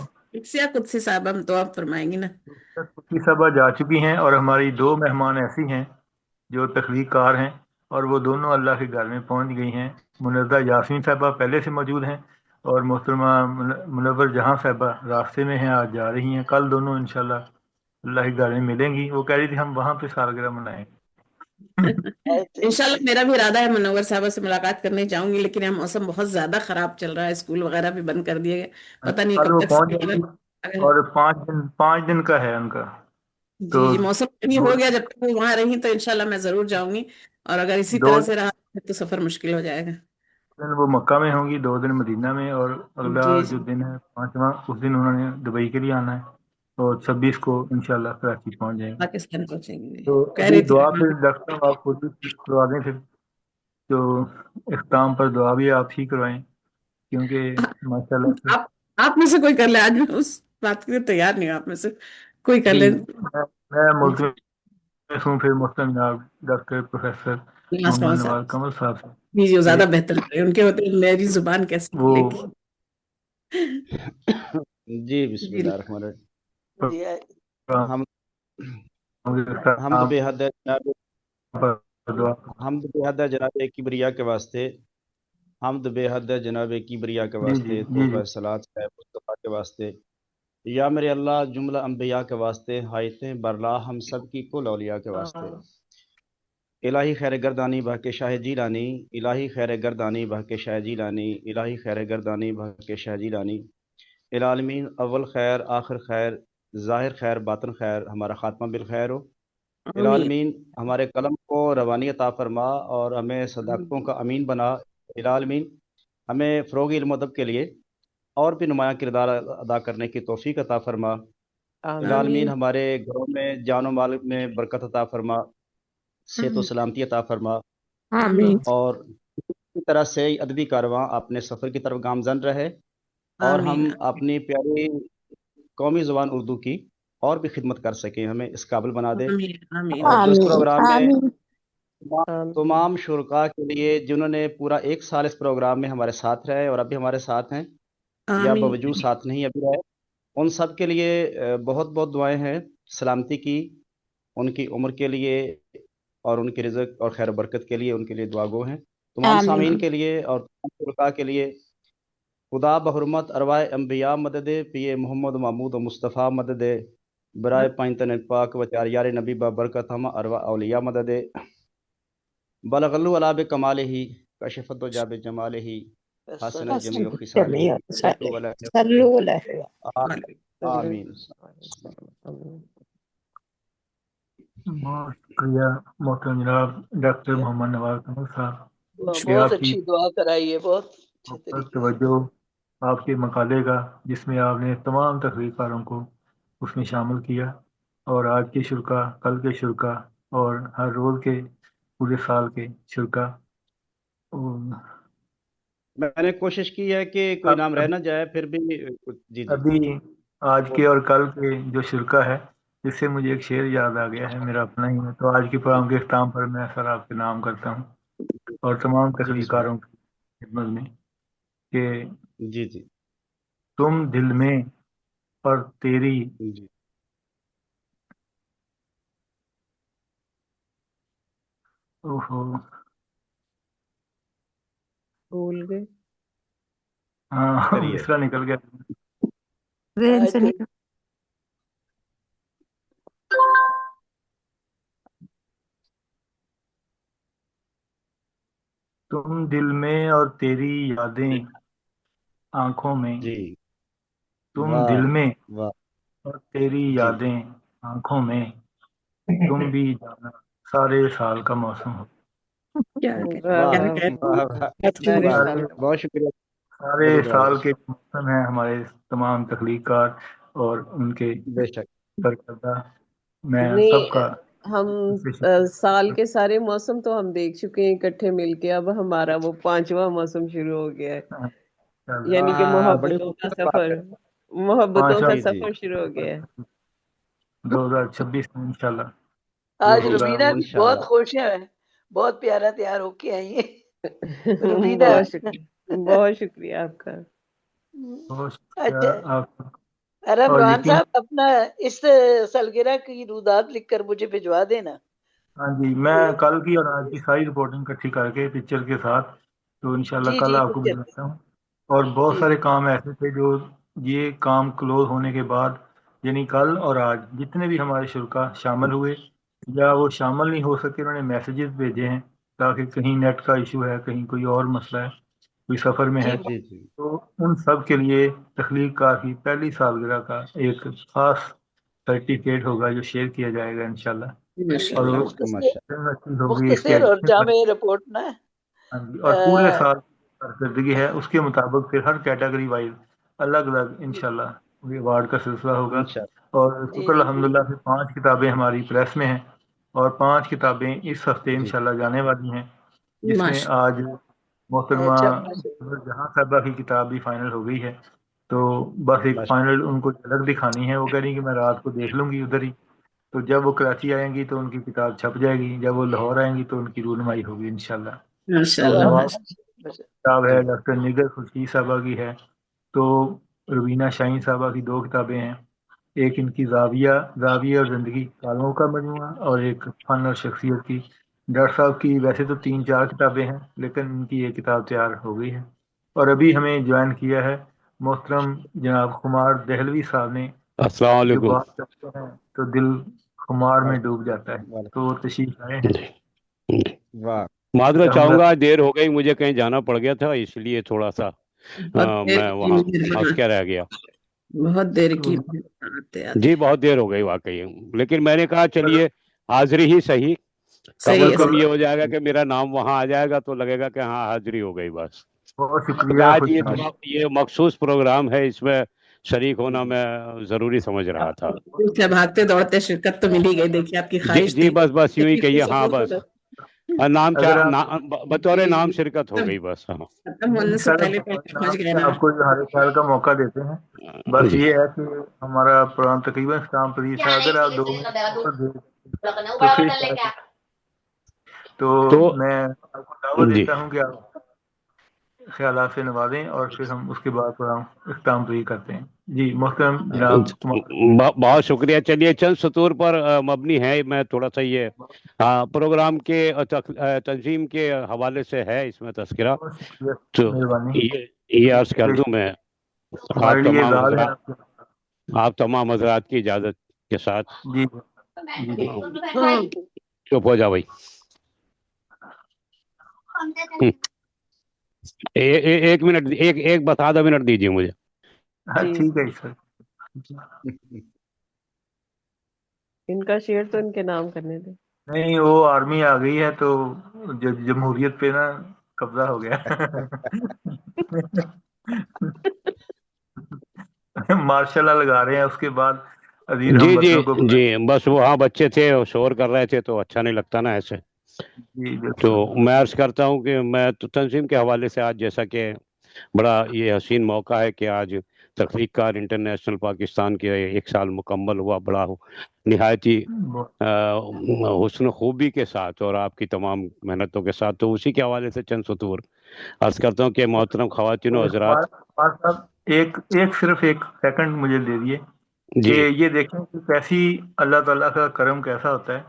S7: قدسی صاحب ہم دعا فرمائیں گی نا.
S1: پوری صاحبہ جا چکی ہیں، اور ہماری 2 مہمان ایسی ہیں جو تخلیق کار ہیں، اور وہ دونوں اللہ کے گھر میں پہنچ گئی ہیں. منزہ یاسمین صاحبہ پہلے سے موجود ہیں، اور محترمہ منور جہاں صاحبہ راستے میں ہیں، آج جا رہی ہیں، کل دونوں انشاءاللہ اللہ کے گھر میں ملیں گی. وہ کہہ رہی تھی ہم وہاں پہ سالگرہ منائیں.
S7: انشاءاللہ میرا بھی ارادہ ہے منور صاحبہ سے ملاقات کرنے جاؤں گی، لیکن یہاں موسم بہت زیادہ خراب چل رہا ہے، اسکول وغیرہ بھی بند کر دیے گئے، پتہ نہیں
S1: کل
S7: کب
S1: وہ
S7: تک
S1: پہنچ جائے گی اور 5 دن کا ہے ان کا. تو
S7: جی موسم نہیں ہو گیا، جب تک وہ وہاں رہی تو انشاءاللہ میں ضرور جاؤں گی، اور اگر اسی
S1: دو
S7: طرح سے رہا تو سفر مشکل ہو جائے گا.
S1: دن وہ مکہ میں ہوں گی، 2 دن مدینہ میں، اور اگلا
S7: جی
S1: جو
S7: جی
S1: دن ہے 5واں، اس دن انہوں نے دبئی کے لیے آنا ہے، اور 26 کو انشاءاللہ کراچی پہنچ جائیں گے.
S7: پاکستان پہنچیں گے.
S1: تو
S7: کہہ
S1: ابھی
S7: رہی تھی
S1: دعا پھر ڈاکٹر صاحب آپ خود بھی کروا دیں، پھر تو اختتام پر دعا بھی آپ ہی کروائیں، کیونکہ ماشاءاللہ
S7: آپ میں سے کوئی کر لے، آج میں اس بات کے لیے تیار نہیں ہوں، آپ میں سے کوئی کر لے.
S1: میں ملک میں ہوں، پھر محترم جناب ڈاکٹر پروفیسر محمد نواز کمل صاحب سے
S7: جی جی وہ زیادہ بہتر ہے، ان کے ہوتے میری زبان کیسے
S1: وہ
S7: کھلے گی.
S4: جی بسم اللہ الرحمن الرحیم.
S6: جی
S4: ہم حمد بے حد ہے جناب، حمد بے حد ہے جناب کبریا کے واسطے، حمد بے حد ہے جناب کبریا کے واسطے، تحفہ صلات ہے مصطفیٰ کے واسطے، یا میرے اللہ جملہ انبیاء کے واسطے، حایتیں برلا ہم سب کی کل اولیاء کے واسطے. الہی خیر گردانی بہک شاہ جیلانی، الہی خیر گردانی بہک شاہ جیلانی، الہی خیر گردانی بہک شاہ جیلانی. العالمین اول خیر آخر خیر ظاہر خیر باطن خیر، ہمارا خاتمہ بالخیر ہو. العالمین ہمارے قلم کو روانی عطا فرما اور ہمیں صداقتوں کا امین بنا. العالمین ہمیں فروغ علم و ادب کے لیے اور بھی نمایاں کردار ادا کرنے کی توفیق عطا فرما. العالمین ہمارے گھروں میں جان و مال میں برکت عطا فرما، صحت و سلامتی عطا فرما، اور اسی طرح سے ادبی کارواں اپنے سفر کی طرف گامزن رہے، اور ہم اپنی پیاری قومی زبان اردو کی اور بھی خدمت کر سکیں، ہمیں اس قابل بنا دے. اور جو اس پروگرام میں تمام شرکاء کے لیے جنہوں نے پورا 1 سال اس پروگرام میں ہمارے ساتھ رہے اور ابھی ہمارے ساتھ ہیں، یا باوجود ساتھ نہیں ابھی رہے، ان سب کے لیے بہت بہت دعائیں ہیں سلامتی کی، ان کی عمر کے لیے اور ان کی رزق اور خیر و برکت کے لیے ان کے لیے دعا گو ہیں. تمام سامعین کے لیے اور تمام شرکاء کے لیے خدا بحرمت ارواح انبیاء مدد پی محمد محمود و مصطفیٰ مدد برائے پائنتن پاک و چار یار نبی برکت ہم ارواح اولیاء مدد بلغلو علا بکمال ہی کشفت و جاب جمال ہی حسن جمیع خصال ہی آمین.
S1: بہت شکریہ محترم جناب ڈاکٹر محمد نواز کمل صاحب،
S6: بہت اچھی دعا کرائی ہے، بہت اچھے طریقے سے.
S1: توجہ آپ کے مقالے کا، جس میں آپ نے تمام تقریر کاروں کو اس میں شامل کیا، اور آج کے شرکا، کل کے شرکا، اور ہر روز کے پورے سال کے شرکا.
S4: میں نے کوشش کی ہے کہ کوئی نام رہ نہ جائے، پھر بھی جی
S1: ابھی آج کے اور کل کے جو شرکا ہے، جس سے مجھے ایک شعر یاد آ گیا ہے، میرا اپنا ہی ہے، تو آج کے پروگرام کے اختتام پر میں سر آپ کے نام کرتا ہوں اور تمام تقریر کاروں کی خدمت میں کہ
S4: جی جی
S1: تم دل میں اور تیری
S4: جی
S5: بھول گئے.
S1: ہاں مصرا نکل گیا. تم دل میں اور تیری یادیں آنکھوں میں،
S4: جی
S1: تم
S4: واہ
S1: دل میں
S4: واہ
S1: اور تیری
S4: جی
S1: یادیں آنکھوں میں، تم بھی جانا سارے سال کا موسم ہو.
S4: واہ واہ واہ، بہت شکریہ.
S1: سارے
S4: بڑی دعا
S1: سال کے موسم ہیں ہمارے تمام تخلیق کار اور ان کے
S4: بے شک.
S1: کردہ. میں سب کا
S5: نہیں، ہم سال کے سارے موسم تو ہم دیکھ چکے ہیں اکٹھے مل کے، اب ہمارا وہ 5واں موسم شروع ہو گیا ہے، یعنی کہ
S4: بڑی
S5: محبتوں کا
S4: خوبصورت بات
S5: سفر،
S4: ہے.
S5: محبتوں کا
S4: جی جی
S5: سفر شروع ہو گیا ہے.
S1: 2026 میں انشاءاللہ
S6: آج
S1: یہ ہوگا.
S6: روبینہ بھی
S4: انشاءاللہ.
S6: بہت خوش ہیں، بہت پیارا تیار ہو کے آئی ہیں روبینہ.
S5: بہت شکریہ، بہت شکریہ آپ کا.
S1: بہت
S6: اچھا
S1: شکریہ آپ کا.
S6: ارم
S1: اور
S6: روحان
S1: یقین،
S6: صاحب، اپنا اس سالگرہ کی رودات لکھ کر مجھے بھجوا دینا.
S1: ہاں جی، میں کل کی اور آج کی ساری رپورٹنگ اکٹھی کر کے پکچر کے ساتھ، تو انشاءاللہ
S6: جی
S1: کل
S6: جی
S1: آپ کو
S6: پکچر
S1: بھیجتا ہوں. اور بہت
S5: جی
S1: سارے کام ایسے تھے جو یہ کام کلوز ہونے کے بعد، یعنی کل اور آج جتنے بھی ہمارے شرکا شامل ہوئے یا وہ شامل نہیں ہو سکے، انہوں نے میسیجز بھیجے ہیں تاکہ کہیں نیٹ کا ایشو ہے، کہیں کوئی اور مسئلہ ہے، کوئی سفر میں ہے،
S4: جی جی
S1: تو ان سب کے لیے تخلیق کار کی پہلی سالگرہ کا ایک خاص سرٹیفکیٹ ہوگا جو شیئر کیا جائے گا انشاءاللہ،
S7: ماشاء
S1: اور وہ
S7: اللہ
S4: ماشاء
S1: اچھی ہوگی اس کے
S6: مختصر اور جامع رپورٹ نا
S1: ہاں جی، اور پورے سال کی کارکردگی ہے اس کے مطابق پھر ہر کیٹیگری وائز الگ الگ انشاءاللہ یہ ایوارڈ کا سلسلہ ہوگا۔
S4: انشاءاللہ
S1: اور
S6: جی
S1: شکر
S6: جی
S1: الحمدللہ سے 5 کتابیں ہماری پریس میں ہیں اور 5 کتابیں اس ہفتے
S4: جی
S1: انشاءاللہ جانے والی ہیں، جس میں
S7: ماشاء
S1: آج محترمہ
S6: اچھا
S1: جہاں صاحبہ کی کتاب بھی فائنل ہو گئی ہے، تو بس ایک
S4: ماشاء
S1: فائنل ان کو جھلک دکھانی ہے، وہ کہہ رہی ہیں کہ میں رات کو دیکھ لوں گی ادھر ہی، تو جب وہ کراچی آئیں گی تو ان کی کتاب چھپ جائے گی، جب وہ لاہور آئیں گی تو ان کی رونمائی ہوگی انشاءاللہ۔
S7: ماشاء
S1: اور
S7: اللہ
S1: نواز
S7: ماشاء
S1: کتاب ہے
S4: اللہ
S1: ڈاکٹر نگر خورشید صاحبہ کی ہے، تو روینہ شاہین صاحبہ کی 2 کتابیں ہیں، ایک ان کی زاویہ اور زندگی کالموں کا مجموعہ، اور ایک فن اور شخصیت کی۔ ڈاکٹر صاحب کی ویسے تو 3-4 کتابیں ہیں لیکن ان کی ایک کتاب تیار ہو گئی ہے، اور ابھی ہمیں جوائن کیا ہے محترم جناب خمار دہلوی صاحب نے،
S10: السلام
S1: جو
S10: علیکم۔
S1: بات کرتے ہیں تو دل خمار میں ڈوب جاتا ہے، تو وہ تشریف آئے ہیں،
S4: واہ
S10: معذرت چاہوں
S1: چاہوں
S10: گا، دیر ہو گئی، مجھے کہیں جانا پڑ گیا تھا، اس لیے تھوڑا سا
S7: بہت دیر
S10: میں
S7: کی
S10: وہاں پھنس
S7: مہربانی
S10: کے رہ گیا۔
S7: بہت دیر کی
S1: گا۔
S7: آتے آتے
S10: جی بہت دیر ہو گئی واقعی، لیکن میں نے کہا چلیے حاضری ہی صحیح، کم
S7: صحیح
S10: از
S7: ہے
S10: کم
S1: بالکل،
S10: یہ ہو جائے گا کہ میرا نام وہاں آ جائے گا تو لگے گا کہ ہاں حاضری ہو گئی بس۔
S1: بہت
S10: کیونکہ
S1: شکریہ،
S10: آج
S1: خوش آمدید۔
S10: یہ مخصوص پروگرام ہے، اس میں شریک ہونا میں ضروری سمجھ رہا تھا۔
S7: سے بھاگتے دوڑتے شرکت تو مل ہی گئی، دیکھیے آپ کی
S10: جی
S7: خواہش
S10: جی،
S7: تھی
S10: بس یوں ہی
S7: تکلیف
S10: کہیے، ہاں
S7: سپورٹ
S10: بس
S7: ہوتا
S10: نام
S1: اگر آپ
S10: بطور
S7: جی
S10: نام
S7: جی
S10: شرکت ہو گئی بس۔ ہاں
S7: ختم ہونے سے
S1: انشاءاللہ
S7: پہلے تو پہنچ گئے نا
S1: آپ کو اظہار خیال کا موقع دیتے ہیں، بس
S10: جی
S1: یہ ہے کہ ہمارا پروگرام تقریباً اختتام پذیر تھا، اگر آپ 2 منٹ وقت دیں تو پھر شاید، تو
S10: تو
S1: میں آپ کو دعوت
S10: جی
S1: دیتا ہوں کہ آپ خیالات سے نوازیں اور پھر ہم اس کے بعد پروگرام اختتام پذیر کرتے ہیں۔ جی محترم جناب
S10: بہت شکریہ۔ چلیے چند سطور پر مبنی ہے، میں تھوڑا سا یہ پروگرام کے تنظیم کے حوالے سے ہے اس میں تذکرہ،
S1: بہت شکریہ،
S10: تو
S1: مہربانی،
S10: یہ عرض کر دوں میں
S1: ہمارے لیے اعزاز ہے آپ کے۔
S10: آپ تمام حضرات کی اجازت کے ساتھ
S1: جی جی
S10: چپ ہو جا بھائی، ایک منٹ، ایک بس آدھا منٹ دیجیے مجھے۔
S1: ہاں
S5: جی
S1: ٹھیک ہے سر۔
S5: ان کا شیئر تو ان کے نام کرنے دیں۔
S1: نہیں وہ آرمی آ گئی ہے تو جمہوریت پہ نا قبضہ ہو گیا، ماشاء اللہ لگا رہے ہیں، اس کے بعد عزیز ہم
S10: جی جی
S1: وطنوں کو
S10: جی،
S1: بلائیں۔
S10: بس وہاں بچے تھے شور کر رہے تھے تو اچھا نہیں لگتا نا ایسے،
S1: جی
S10: تو
S1: بالکل،
S10: میں عرض کرتا ہوں کہ میں تو تنظیم کے حوالے سے آج جیسا کہ بڑا یہ حسین موقع ہے کہ آج تخلیق کار انٹرنیشنل پاکستان کے 1 سال مکمل ہوا، بڑا نہایت ہی حسن خوبی کے ساتھ اور آپ کی تمام محنتوں کے ساتھ، تو اسی کے حوالے سے چند سطور عرض کرتا ہوں کہ محترم خواتین و حضرات۔
S1: صاحب صرف ایک سیکنڈ مجھے دے دیے کہ
S10: جی
S1: یہ دیکھیں کہ کیسی اللہ تعالیٰ کا کرم کیسا ہوتا ہے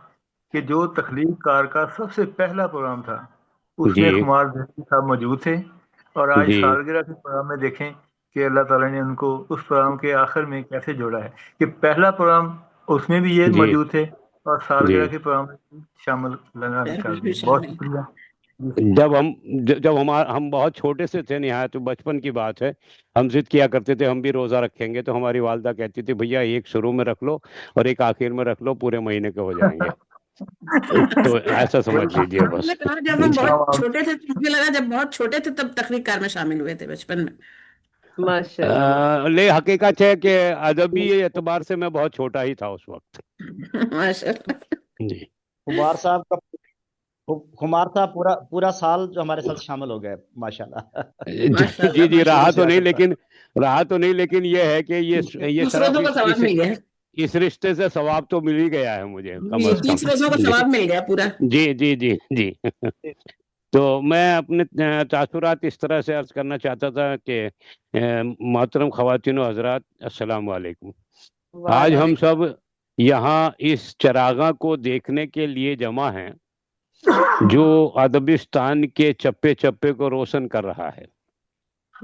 S1: کہ جو تخلیق کار کا سب سے پہلا پروگرام تھا اس میں
S10: جی
S1: خمار دہلوی صاحب موجود تھے، اور آج
S10: جی
S1: سالگرہ کے پروگرام میں دیکھیں کہ اللہ تعالیٰ نے ان کو اس پروگرام کے آخر میں کیسے جوڑا ہے کہ پہلا پروگرام اس میں بھی یہ
S10: جی
S1: موجود تھے اور
S10: جی،
S1: سالگرہ کے پروگرام میں بھی شامل کر دیے۔ بہت شکریہ جی۔
S10: ہم بہت چھوٹے سے تھے، نہایت بچپن کی بات ہے، ہم ضد کیا کرتے تھے ہم بھی روزہ رکھیں گے، تو ہماری والدہ کہتی تھی بھیا ایک شروع میں رکھ لو اور ایک آخر میں رکھ لو، پورے مہینے کے ہو جائیں گے، تو ایسا سمجھ لیجئے
S7: ہم نے
S10: بس۔
S7: کہا جب ہم بہت چھوٹے تھے تو مجھے لگا جب بہت چھوٹے تھے تب تخلیق کار میں شامل ہوئے تھے بچپن میں۔
S5: ماشاء اللہ
S10: لے حقیقت ہے کہ ادبی اعتبار سے میں بہت چھوٹا ہی تھا اس وقت۔
S7: ماشاء اللہ
S10: جی
S4: خمار صاحب پورا سال جو ہمارے ساتھ شامل ہو گئے ماشاءاللہ۔
S7: ماشاء
S10: جی
S7: اللہ
S10: جی،
S7: ماشاء
S10: رہا تو نہیں لیکن یہ ہے کہ یہ
S7: 30
S10: شرف
S7: روزوں کا ثواب مل گیا،
S10: اس رشتے سے ثواب تو مل ہی گیا ہے مجھے کم از کم۔
S7: 30 روزوں کا
S10: جی
S7: ثواب مل گیا پورا۔
S10: جی جی جی جی، تو میں اپنے تاثرات اس طرح سے عرض کرنا چاہتا تھا کہ محترم خواتین و حضرات السلام علیکم۔ آج ہم
S5: وعلیکم
S10: سب یہاں اس چراغاں کو دیکھنے کے لیے جمع ہیں جو ادبستان کے چپے چپے کو روشن کر رہا ہے،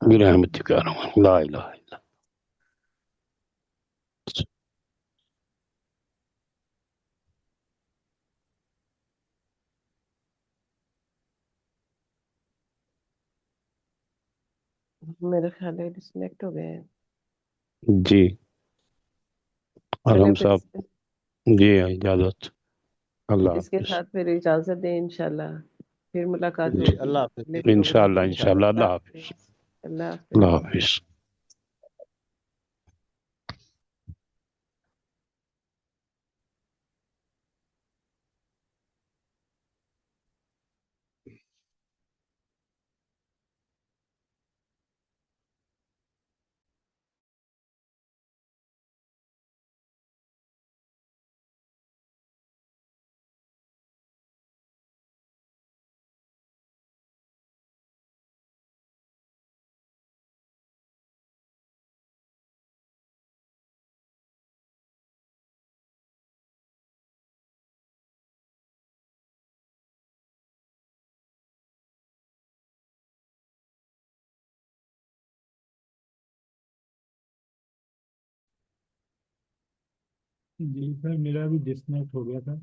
S10: برحمتك يا رب لا إله إلا
S5: میرا خیال ہے ڈسکنیکٹ ہو گئے ہیں.
S10: جی
S5: چلے
S10: اعظم
S5: پھر
S10: صاحب جی اجازت اللہ
S5: اس کے
S10: حافظ
S5: ساتھ پھر اجازت دیں انشاءاللہ پھر ملاقات
S10: جی
S5: ہوگی
S4: اللہ حافظ
S5: اگلے
S10: انشاءاللہ
S5: پروگرام میں.
S10: انشاءاللہ اللہ حافظ
S5: اللہ حافظ.
S10: اللہ حافظ
S1: جی سر میرا بھی ڈسکنیکٹ ہو گیا تھا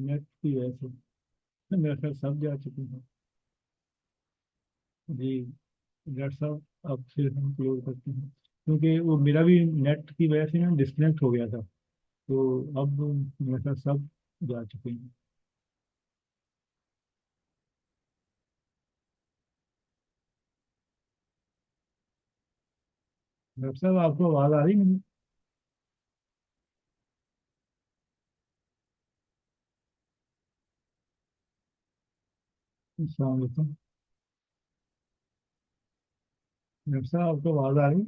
S1: نیٹ کی وجہ سے. میرا خیال سب جا چکے ہیں. جی ڈاکٹر صاحب اب پھر ہم کلوز کرتے ہیں کیونکہ وہ میرا بھی نیٹ کی وجہ سے نا ڈسکنیکٹ ہو گیا تھا تو اب میرا خیال سب جا چکے ہیں. ڈاکٹر صاحب آپ کو آواز آ رہی ہے؟ السلام علیکم ڈاکٹر صاحب آپ کو آواز آ رہی ہے؟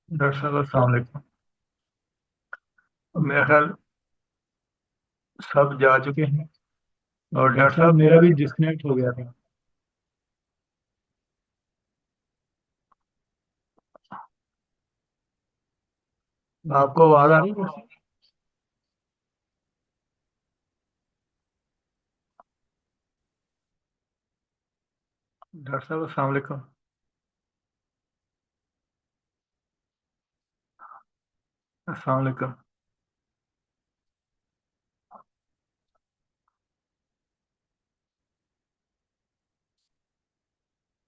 S1: ڈاکٹر صاحب السلام علیکم. میرا خیال سب جا چکے ہیں اور ڈاکٹر صاحب میرا بھی ڈسکنیکٹ ہو گیا تھا. آپ کو آواز آ رہی ہے؟ ڈاکٹر صاحب السلام علیکم. السلام علیکم.